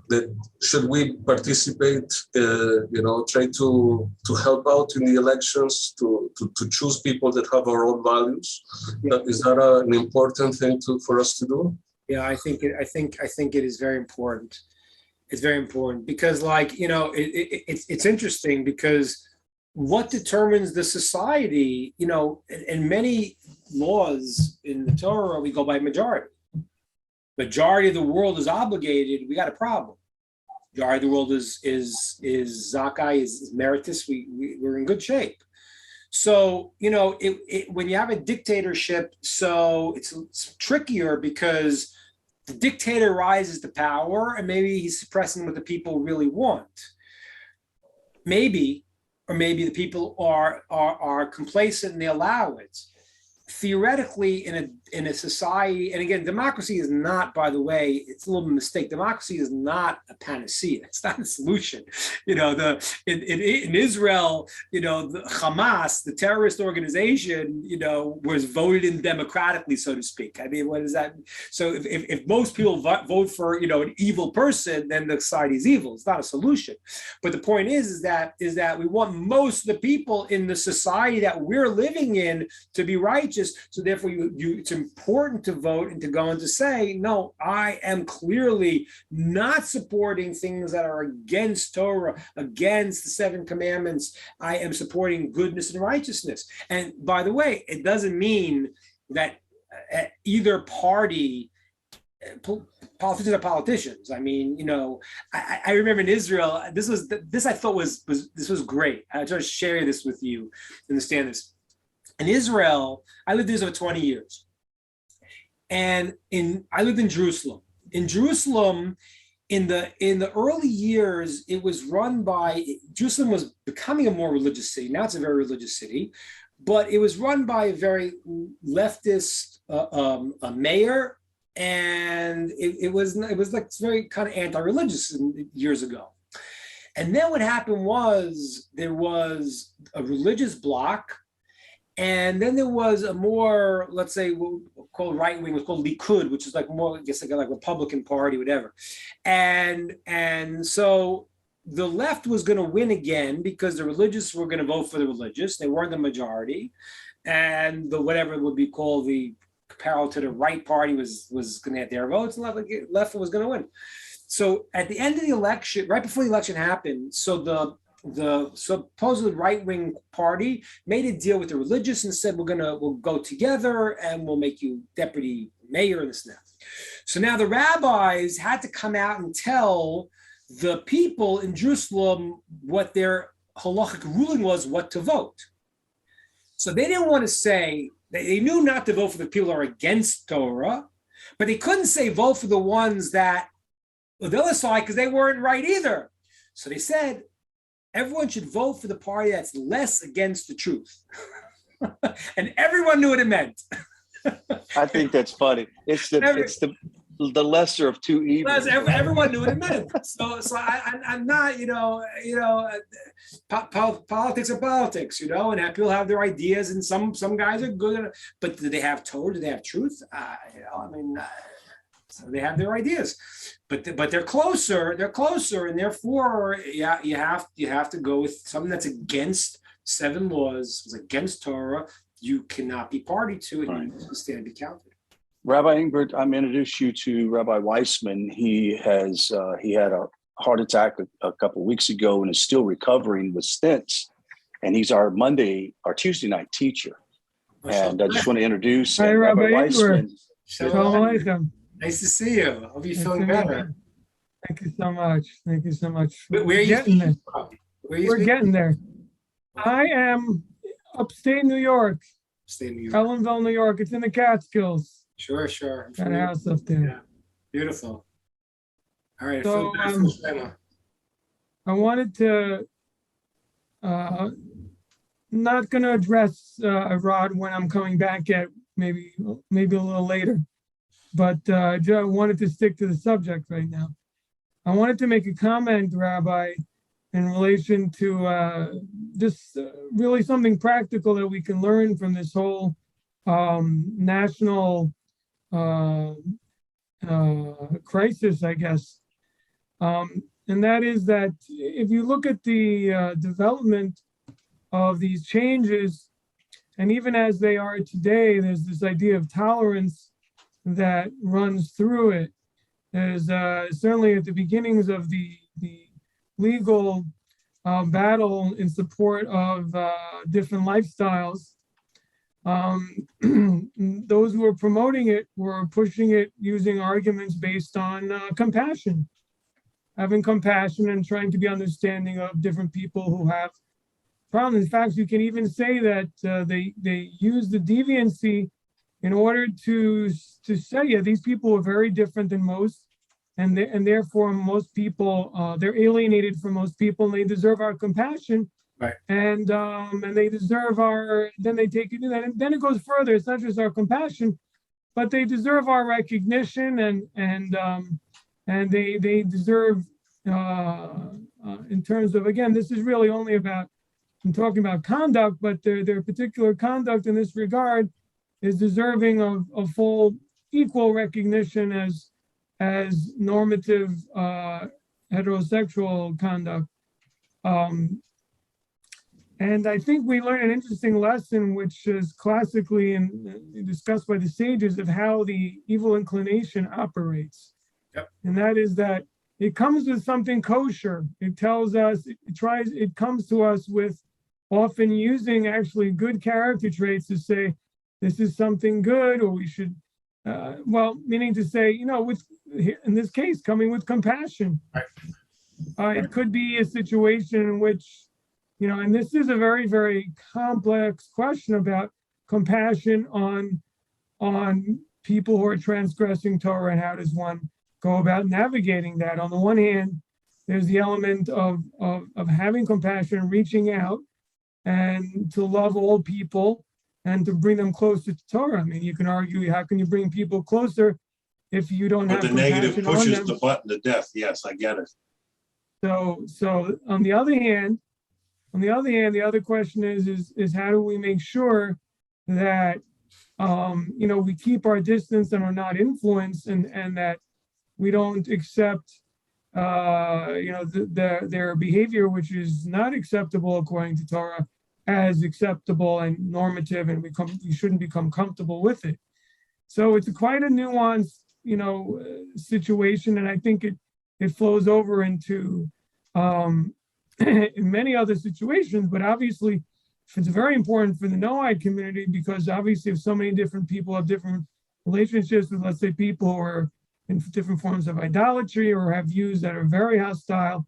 that should we participate? Try to help out in the elections to choose people that have our own values. Is that an important thing for us to do? Yeah, I think it is very important. It's very important because, it's interesting because what determines the society, in many laws in the Torah, we go by majority. Majority of the world is obligated. We got a problem. Majority of the world is zakai, is meritus. We're in good shape. So, when you have a dictatorship, so it's trickier because the dictator rises to power and maybe he's suppressing what the people really want. Maybe the people are complacent and they allow it. Theoretically, in a society, and again, democracy is not, by the way, it's a little mistake. Democracy is not a panacea. It's not a solution. In Israel, the Hamas, the terrorist organization, was voted in democratically, so to speak. I mean, what is that? So if most people vote for an evil person, then the society is evil. It's not a solution. But the point is that we want most of the people in the society that we're living in to be righteous. So therefore, it's important to vote and to go and to say, no, I am clearly not supporting things that are against Torah, against the 7 commandments. I am supporting goodness and righteousness. And by the way, it doesn't mean that either party, politicians are politicians. I mean, I remember in Israel, this I thought was great. I try to share this with you, understand this. In Israel, I lived there for 20 years. And I lived in Jerusalem. In Jerusalem, in the early years, it was run by, Jerusalem was becoming a more religious city. Now it's a very religious city, but it was run by a very leftist mayor, and it was like very kind of anti-religious years ago. And then what happened was there was a religious bloc. And then there was a more, let's say, called right wing, was called Likud, which is like more, I guess, like Republican Party, whatever. And so the left was going to win again because the religious were going to vote for the religious. They weren't the majority, and the whatever would be called the parallel to the right party was going to get their votes, and left was going to win. So at the end of the election, right before the election happened, so the supposedly right-wing party made a deal with the religious and said, we'll go together and we'll make you deputy mayor and this and that. So now the rabbis had to come out and tell the people in Jerusalem what their halachic ruling was, what to vote. So they didn't want to say, they knew not to vote for the people who are against Torah, but they couldn't say vote for the ones that the other side because they weren't right either. So they said, everyone should vote for the party that's less against the truth. And everyone knew what it meant. I think that's funny. It's the lesser of two evils. Everyone knew what it meant. So I'm not, politics are politics, and people have their ideas, and some guys are good, but do they have Torah? Do they have truth? So they have their ideas, but they're closer, and therefore, you have to go with something that's against 7 laws, it's against Torah. You cannot be party to it. Right. You stand and be counted. Rabbi Ingber, I'm introduced you to Rabbi Weissman. He had a heart attack a couple of weeks ago and is still recovering with stents. And he's our Tuesday night teacher. And I just want to introduce Rabbi Weissman. Shalom Aleichem. Nice to see you. Hope you're feeling better. Thank you so much. Thank you so much. Where are you getting there. From? We're getting there. I am upstate New York. upstate New York. Ellenville, New York. It's in the Catskills. Sure, sure. I'm Got a familiar. house up there. Yeah. Beautiful. All right. So, I wanted to, not going to address Rod when I'm coming back yet, maybe a little later, but I wanted to stick to the subject right now. I wanted to make a comment, Rabbi, in relation to just really something practical that we can learn from this whole national crisis, I guess. And that is that if you look at the development of these changes, and even as they are today, there's this idea of tolerance that runs through it. There's certainly at the beginnings of the legal battle in support of different lifestyles. Those who were promoting it were pushing it using arguments based on compassion, having compassion and trying to be understanding of different people who have problems. In fact, you can even say that they use the deviancy in order to say, yeah, these people are very different than most, and therefore most people they're alienated from most people, and they deserve our compassion. Right. And they deserve our. Then they take it, and then it goes further. It's not just our compassion, but they deserve our recognition, and they deserve in terms of, again, this is really only about, I'm talking about conduct, but their particular conduct in this regard is deserving of full equal recognition as normative heterosexual conduct. And I think we learned an interesting lesson, which is classically and discussed by the sages, of how the evil inclination operates. Yep. And that is that it comes with something kosher. It tells us, it comes to us with often using actually good character traits to say, this is something good, or we should, meaning to say, in this case, coming with compassion. Right. It could be a situation in which, and this is a very, very complex question about compassion on people who are transgressing Torah, and how does one go about navigating that. On the one hand, there's the element of having compassion and reaching out and to love all people and to bring them closer to Torah. I mean, you can argue, how can you bring people closer if you don't have But the negative compassion on pushes them? the button to death. Yes, I get it. So on the other hand, the other question is how do we make sure that we keep our distance and are not influenced, and that we don't accept their behavior, which is not acceptable according to Torah, as acceptable and normative, and we shouldn't become comfortable with it. So it's quite a nuanced situation, and I think it flows over into in many other situations, but obviously it's very important for the Noahide community, because obviously if so many different people have different relationships with, let's say, people who are in different forms of idolatry or have views that are very hostile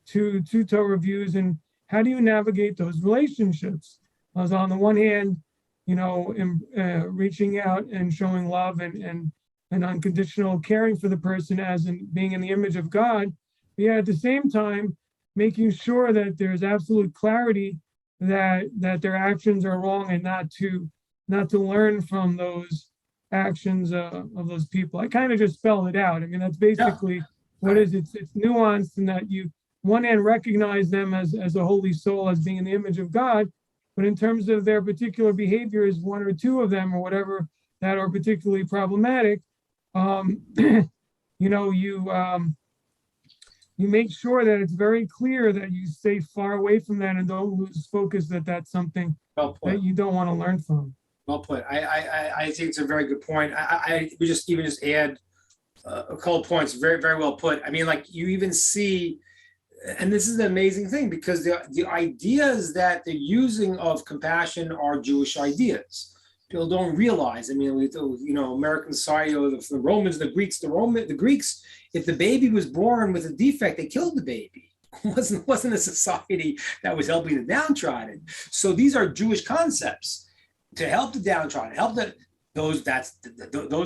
to Torah views, and how do you navigate those relationships? As on the one hand, reaching out and showing love and unconditional caring for the person as in being in the image of God, but yet at the same time making sure that there's absolute clarity that their actions are wrong, and not to learn from those actions of those people. I kind of just spelled it out. I mean, that's basically what it is. It's nuanced in that you, one hand, recognize them as a holy soul, as being in the image of God, but in terms of their particular behaviors, one or two of them or whatever that are particularly problematic, you make sure that it's very clear that you stay far away from that and don't lose focus that that's something that you don't want to learn from. Well put. I think it's a very good point. We just add a couple points. Very, very well put. I mean, like, you even see, and this is an amazing thing, because the ideas that they're using of compassion are Jewish ideas. People don't realize. I mean, American society, or the Romans, the Greeks, the Greeks, if the baby was born with a defect, they killed the baby. It wasn't a society that was helping the downtrodden. So these are Jewish concepts. to help the downtrodden, help those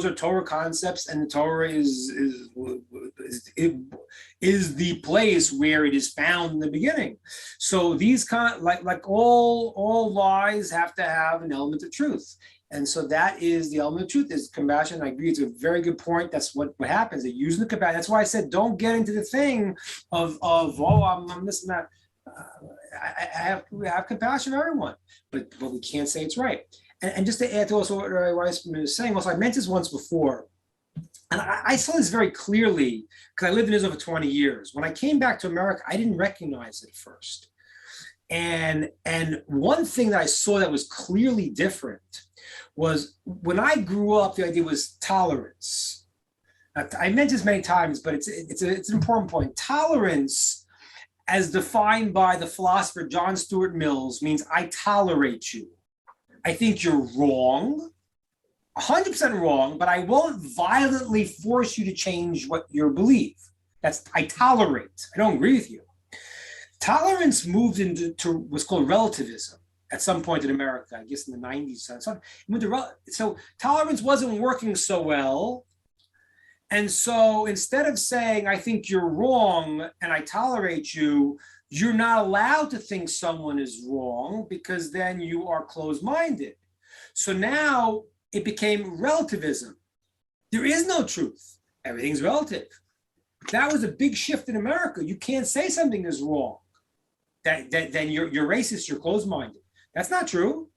are Torah concepts, and the Torah is the place where it is found in the beginning. So these like all lies have to have an element of truth. And so that is the element of truth, is compassion. I agree, it's a very good point. That's what happens. They're using the compassion. That's why I said don't get into the thing of I'm this and that. I have compassion for everyone, but we can't say it's right. And just to add to also what Rabbi Weissman was saying, also I meant this once before, and I saw this very clearly because I lived in Israel for 20 years. When I came back to America, I didn't recognize it at first. And one thing that I saw that was clearly different was when I grew up, the idea was tolerance. I mentioned this many times, but it's an important point. Tolerance, as defined by the philosopher John Stuart Mills, means I tolerate you. I think you're wrong, 100% wrong, but I won't violently force you to change what you believe. That's, I tolerate. I don't agree with you. Tolerance moved into what's called relativism at some point in America, I guess in the 90s. So tolerance wasn't working so well. And so instead of saying, I think you're wrong and I tolerate you, you're not allowed to think someone is wrong because then you are closed-minded. So now it became relativism. There is no truth. Everything's relative. That was a big shift in America. You can't say something is wrong. Then you're racist, you're closed-minded. That's not true.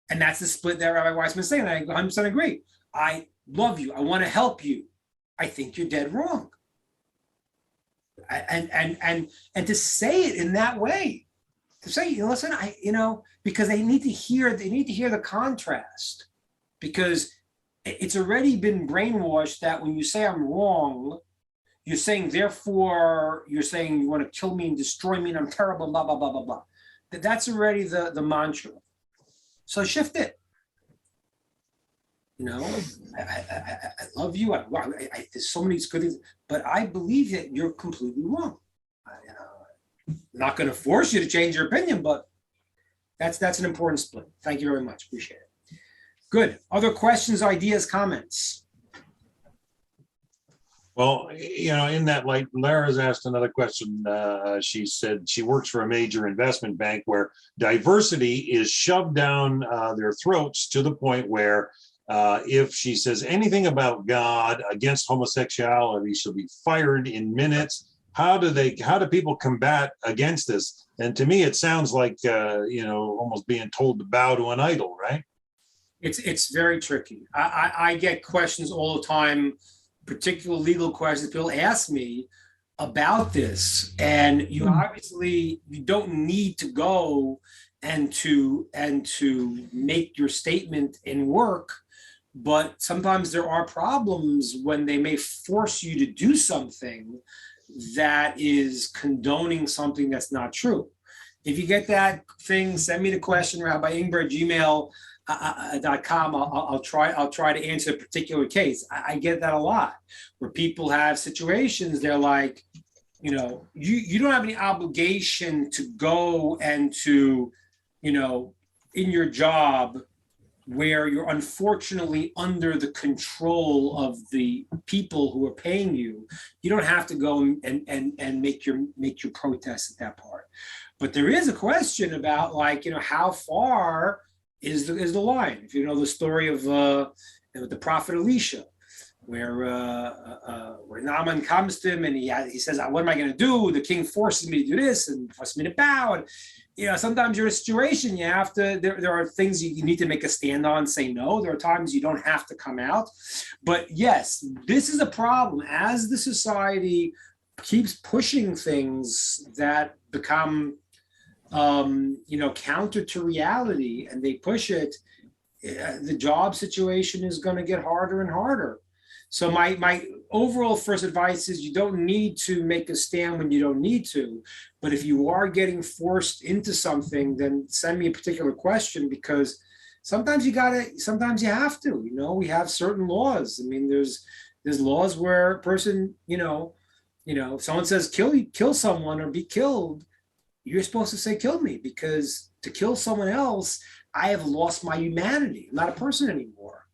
And that's the split that Rabbi Weissman is saying. I 100% agree. I love you. I want to help you. I think you're dead wrong. And to say it in that way, to say, listen, because they need to hear the contrast, because it's already been brainwashed that when you say I'm wrong, you're saying, therefore, you're saying you want to kill me and destroy me and I'm terrible, blah, blah, blah, blah, blah. That's already the mantra. So shift it. I love you. There's so many good things, but I believe that you're completely wrong. I'm not going to force you to change your opinion, but that's an important split. Thank you very much. Appreciate it. Good. Other questions, ideas, comments? Well, in that light, Lara's asked another question. She said she works for a major investment bank where diversity is shoved down their throats to the point where if she says anything about God against homosexuality, she'll be fired in minutes. How do people combat against this? And to me, it sounds like, almost being told to bow to an idol, right? It's very tricky. I get questions all the time, particular legal questions. People ask me about this, and you obviously, you don't need to go and to make your statement in work. But sometimes there are problems when they may force you to do something that is condoning something that's not true. If you get that thing, send me the question, Rabbi Ingber, gmail.com. I'll try to answer a particular case. I get that a lot, where people have situations, they're like, you don't have any obligation to go and to, in your job, where you're unfortunately under the control of the people who are paying you, you don't have to go and make your protest at that part. But there is a question about, like, how far is the line? If you know the story of the prophet Elisha, where Naaman comes to him and he says, what am I going to do? The king forces me to do this and forces me to bow. And sometimes you're in a situation you have to, there are things you need to make a stand on, say no. There are times you don't have to come out. But yes, this is a problem. As the society keeps pushing things that become, counter to reality, and they push it, the job situation is going to get harder and harder. So my overall first advice is you don't need to make a stand when you don't need to. But if you are getting forced into something, then send me a particular question, because sometimes you have to. We have certain laws. I mean, there's laws where a person, if someone says kill someone or be killed, you're supposed to say kill me, because to kill someone else, I have lost my humanity. I'm not a person anymore.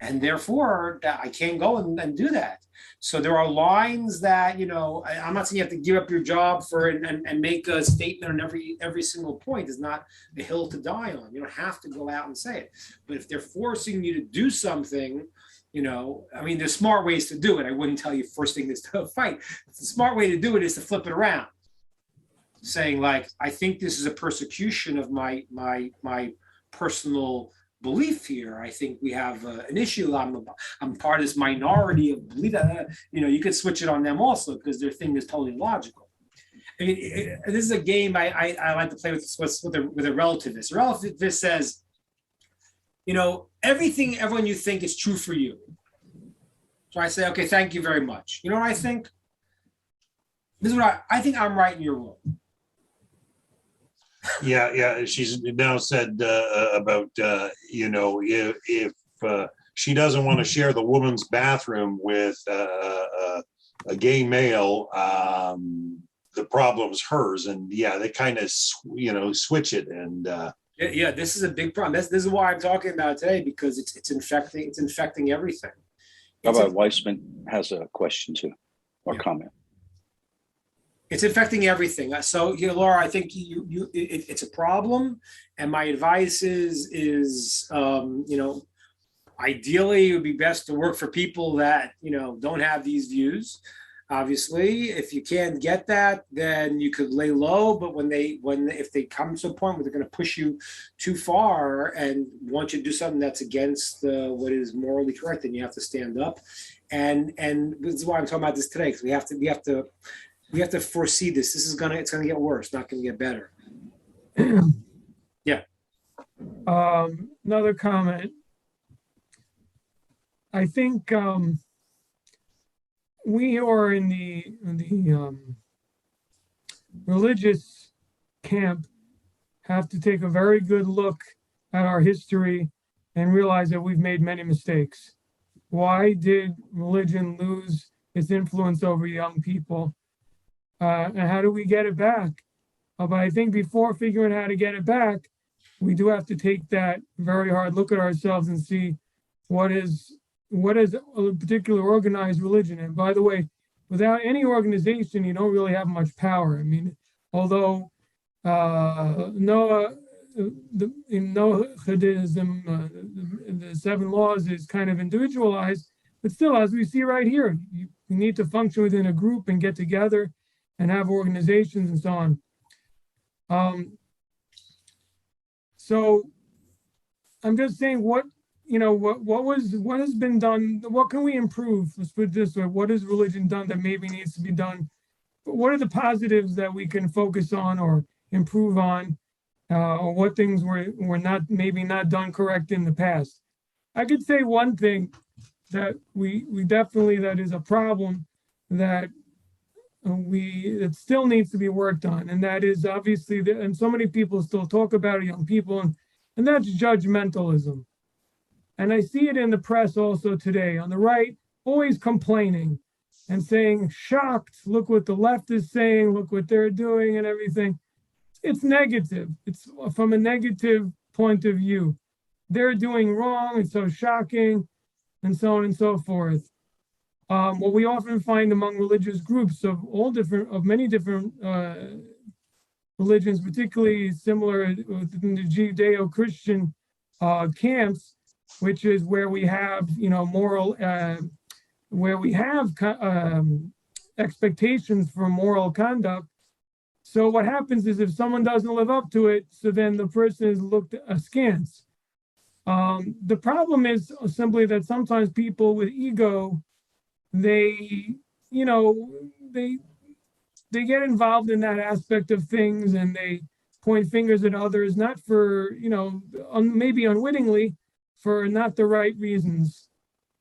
And therefore, I can't go and do that. So there are lines that, I'm not saying you have to give up your job for and make a statement on every single point. Is not a hill to die on. You don't have to go out and say it. But if they're forcing you to do something, there's smart ways to do it. I wouldn't tell you first thing is to fight. The smart way to do it is to flip it around, saying like, I think this is a persecution of my personal belief here. I think we have an issue. I'm part of this minority of belief. You could switch it on them also, because their thing is totally logical. I mean, this is a game I like to play with a relativist. A relativist says, everything everyone you think is true for you. So I say, okay, thank you very much. You know what I think? This is what I think. I'm right and you're wrong. Yeah. She's now said about if she doesn't want to share the woman's bathroom with a gay male, the problem's hers. And they kind of switch it. And this is a big problem. This is why I'm talking about it today, because it's infecting everything. Rabbi Weissman has a question too, or comment. It's affecting everything. So, Laura, I think it's a problem. And my advice is ideally it would be best to work for people that, don't have these views. Obviously, if you can't get that, then you could lay low. But if they come to a point where they're going to push you too far and want you to do something that's against what is morally correct, then you have to stand up. And this is why I'm talking about this today, because we have to foresee this. It's gonna get worse, not gonna get better. Yeah. Another comment. I think we who are in the religious camp have to take a very good look at our history and realize that we've made many mistakes. Why did religion lose its influence over young people? And how do we get it back? But I think before figuring out how to get it back, we do have to take that very hard look at ourselves and see what is a particular organized religion. And by the way, without any organization, you don't really have much power. I mean, although in Noahidism, the 7 laws is kind of individualized, but still, as we see right here, you need to function within a group and get together and have organizations and so on. So I'm just saying what has been done, what can we improve? Let's put it this way, what has religion done that maybe needs to be done? But what are the positives that we can focus on or improve on, or what things were maybe not done correct in the past? I could say one thing that we definitely, that is a problem that it still needs to be worked on, and that is obviously, and so many people still talk about it, young people, and that's judgmentalism. And I see it in the press also today, on the right, always complaining and saying, shocked, look what the left is saying, look what they're doing and everything. It's negative. It's from a negative point of view. They're doing wrong, it's so shocking, and so on and so forth. What we often find among religious groups of many different religions, particularly similar within the Judeo-Christian camps, which is where we have, moral, where we have expectations for moral conduct. So what happens is if someone doesn't live up to it, so then the person is looked askance. The problem is simply that sometimes people with ego, they get involved in that aspect of things, and they point fingers at others, not for, maybe unwittingly, for not the right reasons,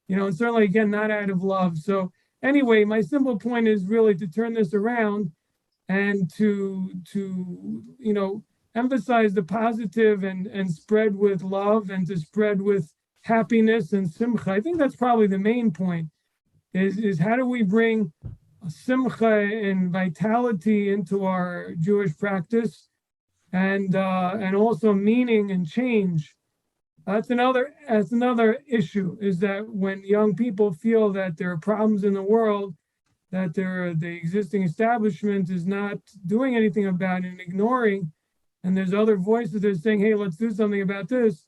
and certainly, again, not out of love. So anyway, my simple point is really to turn this around and to emphasize the positive and spread with love and to spread with happiness and simcha. I think that's probably the main point, is how do we bring simcha and vitality into our Jewish practice, and also meaning and change. That's another issue, is that when young people feel that there are problems in the world, that the existing establishment is not doing anything about it and ignoring, and there's other voices that are saying, hey, let's do something about this,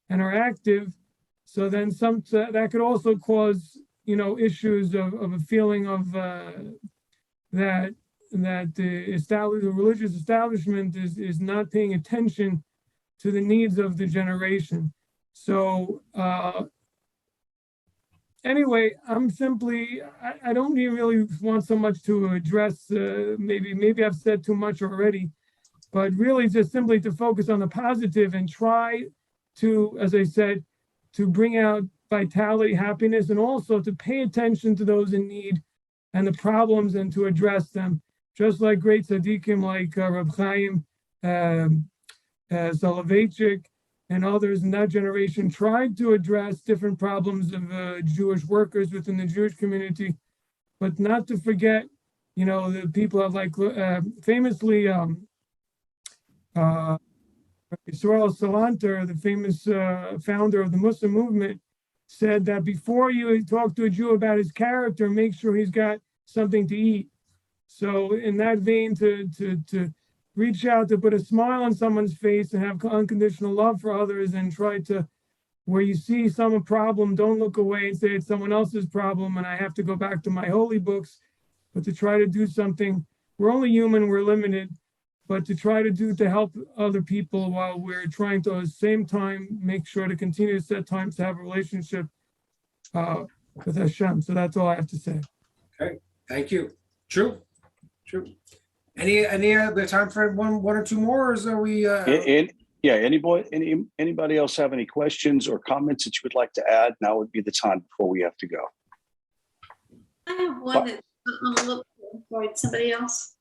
and are active. So then that could also cause, issues of a feeling of that the religious establishment is not paying attention to the needs of the generation. So anyway, I'm simply, I don't really want so much to address, maybe I've said too much already, but really just simply to focus on the positive and try to, as I said, to bring out vitality, happiness, and also to pay attention to those in need and the problems and to address them. Just like great tzaddikim like Rabbi Chaim, Soloveitchik, and others in that generation tried to address different problems of Jewish workers within the Jewish community, but not to forget, the people of famously, Yisrael Salanter, the famous founder of the Muslim movement, said that before you talk to a Jew about his character, make sure he's got something to eat. So in that vein, to reach out, to put a smile on someone's face and have unconditional love for others, and try to, where you see some problem, don't look away and say it's someone else's problem and I have to go back to my holy books, but to try to do something. We're only human, we're limited, but to try to help other people while we're trying to at the same time make sure to continue to set times to have a relationship with Hashem. So that's all I have to say. Okay, thank you. True. Any other time for one or two more, or is we? Anybody else have any questions or comments that you would like to add? Now would be the time before we have to go. I have one that I'm a little worried. Somebody else?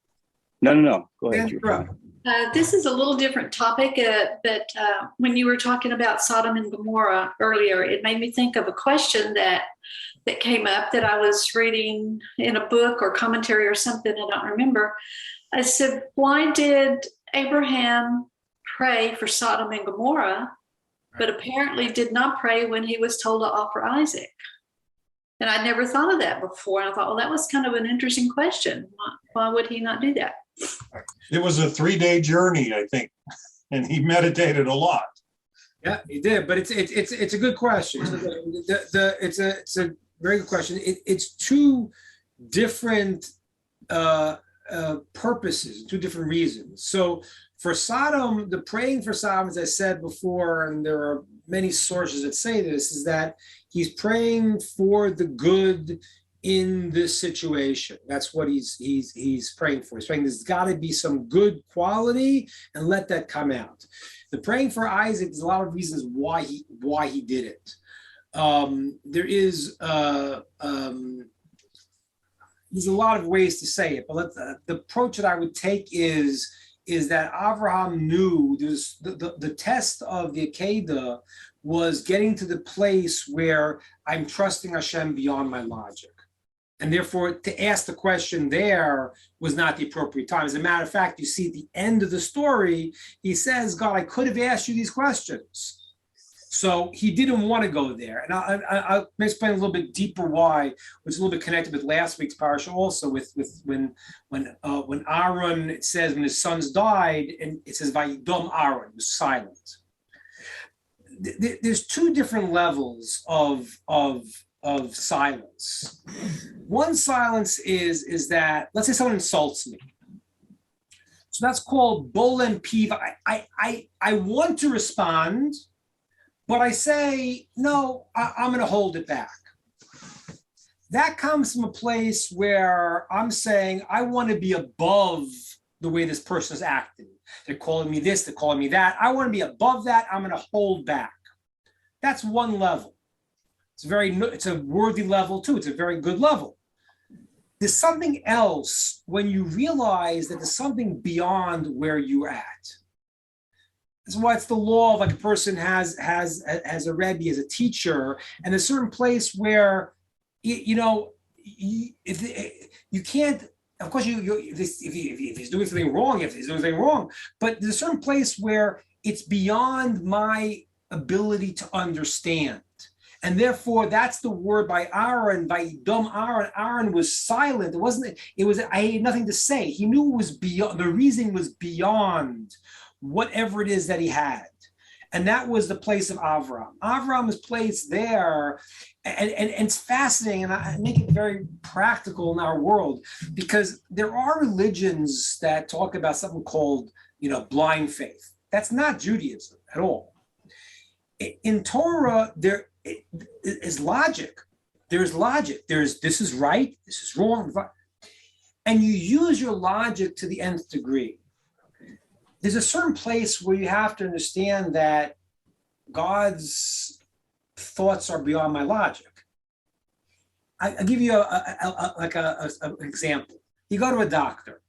No. Go ahead. This is a little different topic, but when you were talking about Sodom and Gomorrah earlier, it made me think of a question that came up that I was reading in a book or commentary or something, I don't remember. I said, why did Abraham pray for Sodom and Gomorrah, but apparently did not pray when he was told to offer Isaac? And I never thought of that before. And I thought, well, that was kind of an interesting question. Why would he not do that? It was a 3-day journey, I think, and he meditated a lot. Yeah, he did, but it's a good question. It's a very good question. It's two different purposes, two different reasons. So for Sodom, the praying for Sodom, as I said before, and there are many sources that say this, is that he's praying for the good in this situation. That's what he's praying for. He's praying there's got to be some good quality and let that come out. The praying for Isaac, there's a lot of reasons why he did it. There's a lot of ways to say it, but the approach that I would take is that Abraham knew the test of the Akedah was getting to the place where I'm trusting Hashem beyond my logic. And therefore, to ask the question there was not the appropriate time. As a matter of fact, you see at the end of the story, he says, God, I could have asked you these questions. So he didn't want to go there. And I'll explain a little bit deeper why, which is a little bit connected with last week's parasha also, with when Aaron, it says when his sons died, and it says, Vayidom Aaron, was silent. There's two different levels of silence. One silence is that, let's say someone insults me. So that's called bolem piv. I want to respond, but I say, no, I'm going to hold it back. That comes from a place where I'm saying, I want to be above the way this person is acting. They're calling me this, they're calling me that. I want to be above that. I'm going to hold back. That's one level. It's a worthy level too. It's a very good level. There's something else when you realize that there's something beyond where you're at. That's why it's the law of, like, a person has a Rabbi, as a teacher, and a certain place where, you if you can't, of course, if he's doing something wrong, but there's a certain place where it's beyond my ability to understand. And therefore, that's the word by Aaron, by Dom Aaron. Aaron was silent. I had nothing to say. He knew it was beyond, the reason was beyond whatever it is that he had. And that was the place of Avram. Avram is placed there, and it's fascinating, and I make it very practical in our world, because there are religions that talk about something called, blind faith. That's not Judaism at all. In Torah, there is logic. There's logic. This is right, this is wrong. And you use your logic to the nth degree. There's a certain place where you have to understand that God's thoughts are beyond my logic. I'll give you an example. You go to a doctor.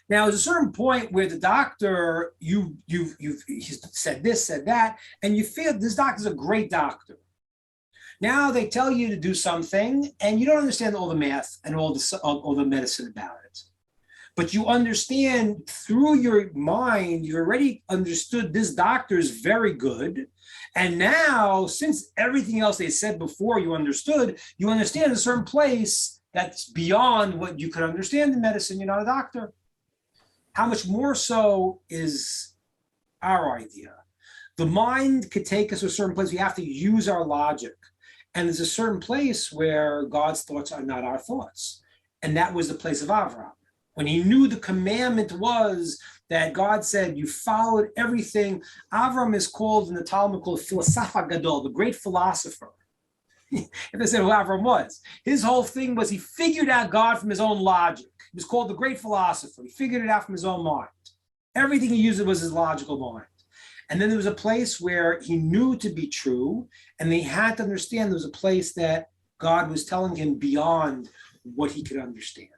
Now, there's a certain point where the doctor, he said this, said that, and you feel this doctor's a great doctor. Now they tell you to do something, and you don't understand all the math and all the medicine about it. But you understand through your mind, you already understood this doctor is very good. And now, since everything else they said before you understand a certain place that's beyond what you could understand in medicine. You're not a doctor. How much more so is our idea? The mind could take us to a certain place. We have to use our logic. And there's a certain place where God's thoughts are not our thoughts. And that was the place of Avram. When he knew the commandment was that God said, you followed everything. Avram is called in the Talmud called Philosopha Gadol, the great philosopher. If they said who Avram was, his whole thing was he figured out God from his own logic. He was called the great philosopher. He figured it out from his own mind. Everything he used was his logical mind. And then there was a place where he knew to be true, and he had to understand there was a place that God was telling him beyond what he could understand.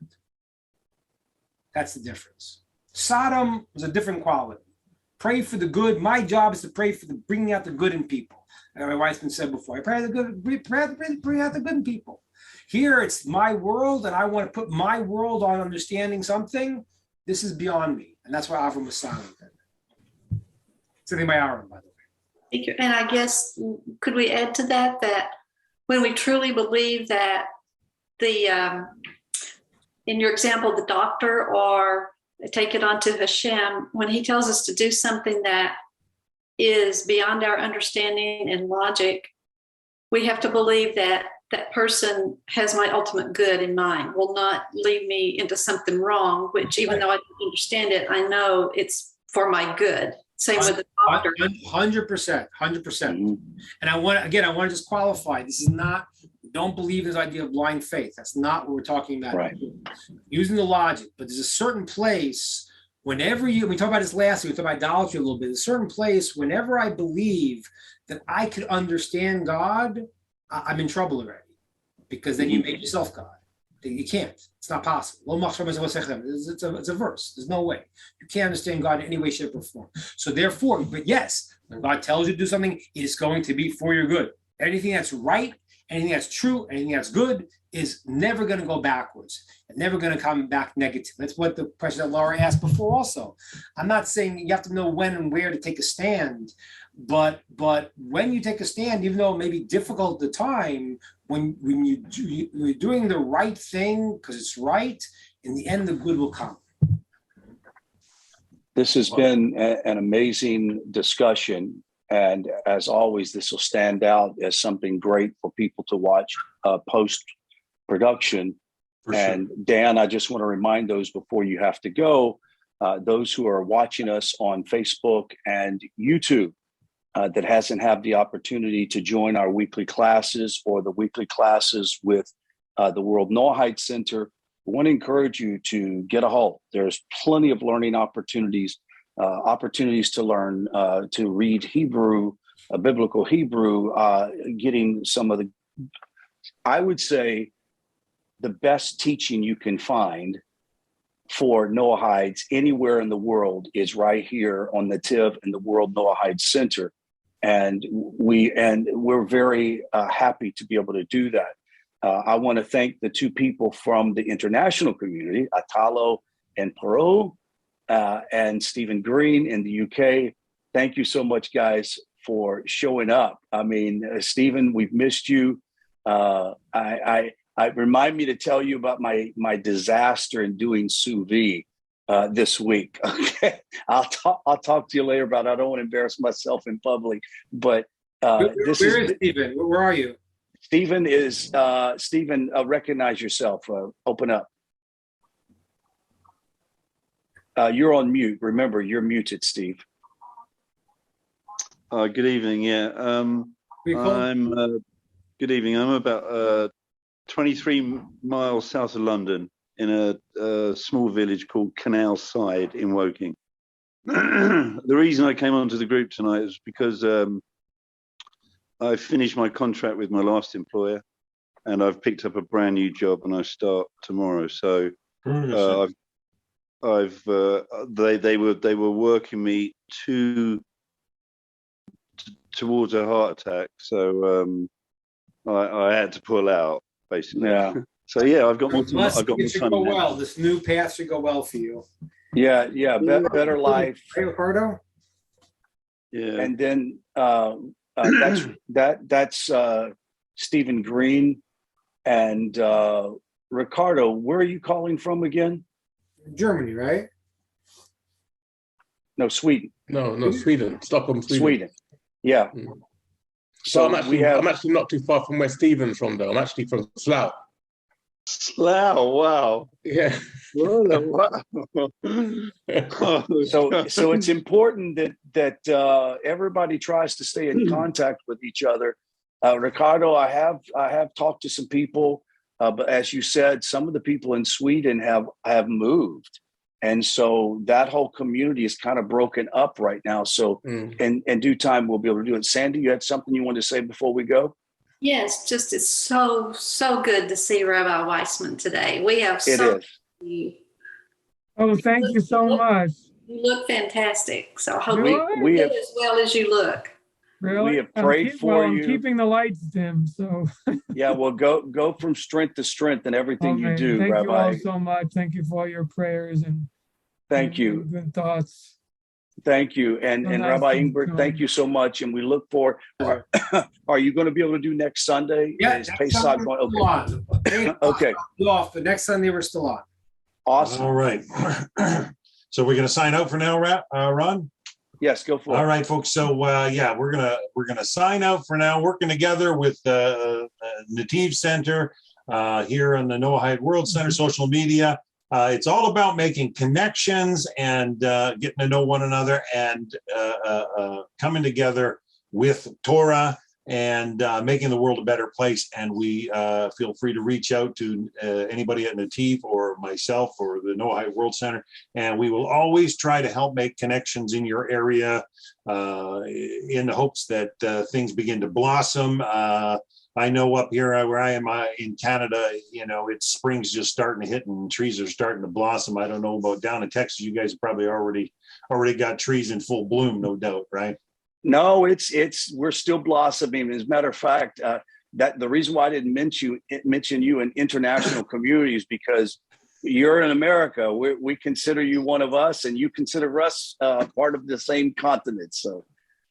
That's the difference. Sodom was a different quality. Pray for the good. My job is to pray for bringing out the good in people. My wife's been said before. I pray to bring out the good in people. Here it's my world, and I want to put my world on understanding something. This is beyond me, and that's why Avram was silent. Something by Aaron, by the way. And I guess, could we add to that when we truly believe that in your example, the doctor, or take it on to Hashem, when he tells us to do something that is beyond our understanding and logic, we have to believe that that person has my ultimate good in mind, will not lead me into something wrong, which even though I don't understand it, I know it's for my good. Same with the doctor. 100%. And I want to just qualify. This is not, don't believe this idea of blind faith. That's not what we're talking about. Right. Using the logic, but there's a certain place whenever we talked about this last week, we talked about idolatry a little bit, there's a certain place whenever I believe that I could understand God, I'm in trouble already, because then you make yourself God. You can't. It's not possible. It's a verse. There's no way. You can't understand God in any way, shape, or form. So therefore, but yes, when God tells you to do something, it is going to be for your good. Anything that's right, anything that's true, anything that's good is never going to go backwards and never going to come back negative. That's what the question that Laura asked before also. I'm not saying you have to know when and where to take a stand, but when you take a stand, even though it may be difficult at the time, when you're doing the right thing because it's right, in the end, the good will come. This has been an amazing discussion. And as always, this will stand out as something great for people to watch post-production. And Dan, I just want to remind those before you have to go, those who are watching us on Facebook and YouTube, that hasn't had the opportunity to join our weekly classes or the weekly classes with the World Noahide Center, I want to encourage you to get a hold. There's plenty of learning opportunities to learn, to read Hebrew, biblical Hebrew, getting some of the, I would say, the best teaching you can find for Noahides anywhere in the world is right here on NETIV and the World Noahide Center. And we're very happy to be able to do that. I want to thank the two people from the international community, Atalo in Peru, and Stephen Green in the UK. Thank you so much, guys, for showing up. I mean, Stephen, we've missed you. I remind me to tell you about my disaster in doing sous vide this week. Okay, I'll talk to you later about it. I don't want to embarrass myself in public, but Where is Stephen? Where are you? Stephen is Stephen. Recognize yourself. Open up. You're on mute. Remember, you're muted, Steve. Good evening. Yeah, good evening. I'm about 23 miles south of London in a small village called Canal Side in Woking. The reason I came onto the group tonight is because I finished my contract with my last employer, and I've picked up a brand new job, and I start tomorrow. So they were working me towards a heart attack, so I had to pull out basically. Yeah. So yeah, I've got more time. I've got more time. Go well. This new path should go well for you. Yeah. Better life. Hey, Ricardo. Yeah. And then that's Stephen Green and Ricardo. Where are you calling from again? Germany, right? No, Sweden. No, Sweden. Stockholm, Sweden. Sweden. Yeah. So I'm actually not too far from where Stephen's from, though. I'm actually from Slough. Slough, wow. Yeah. Wow. So it's important that everybody tries to stay in contact with each other. Ricardo, I have talked to some people, but as you said, some of the people in Sweden have moved. And so that whole community is kind of broken up right now. So in due time, we'll be able to do it. Sandy, you had something you wanted to say before we go? Yes, just it's so good to see Rabbi Weissman today. We have so is. Oh, thank you so much. You look fantastic. So I hope we you have do as well as you look. Really? We have prayed for you. I'm keeping the lights dim, so. Yeah, well, go from strength to strength in everything you do, Thank Rabbi. you all so much. Thank you for all your prayers and thank you. Good thoughts. Thank you. And nice Rabbi to Ingber, join. thank you so much. And we look forward. Are you going to be able to do next Sunday? Yeah, Is next Pesach Sunday going- we're still on. Okay. Off, but next Sunday we're still on. Awesome. All right. So we're going to sign out for now, Ron? Yes, go for it. All right, folks. So yeah, we're gonna sign out for now. Working together with NETIV Center here on the Noahide World Center social media. It's all about making connections and getting to know one another and coming together with Torah and making the world a better place. And we feel free to reach out to anybody at NETIV or myself or the Noahide World Center. And we will always try to help make connections in your area in the hopes that things begin to blossom. I know up here where I am in Canada, it's spring's just starting to hit and trees are starting to blossom. I don't know about down in Texas. You guys probably already got trees in full bloom, no doubt, right? No, we're still blossoming. As a matter of fact, that the reason why I didn't mention you in international communities because you're in America. We consider you one of us, and you consider us part of the same continent. So.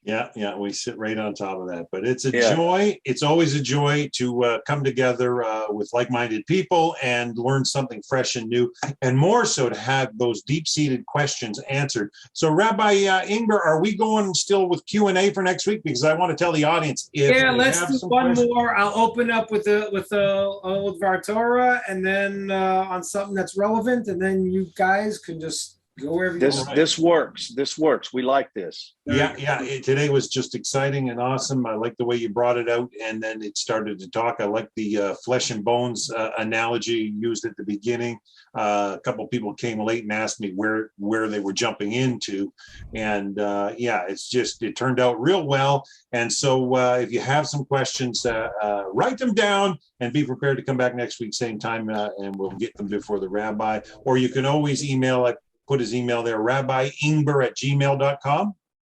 Yeah, we sit right on top of that. But it's a joy. It's always a joy to come together with like-minded people and learn something fresh and new, and more so to have those deep-seated questions answered. So, Rabbi Ingber, are we going still with Q&A for next week? Because I want to tell the audience let's do one more. I'll open up with Var Torah, and then on something that's relevant, and then you guys can just. This works. We like this. Yeah. Today was just exciting and awesome. I like the way you brought it out, and then it started to talk. I like the flesh and bones analogy you used at the beginning. A couple of people came late and asked me where they were jumping into, and it turned out real well. And so if you have some questions, write them down and be prepared to come back next week same time, and we'll get them before the rabbi. Or you can always email it. Put his email there, rabbiingber@gmail.com.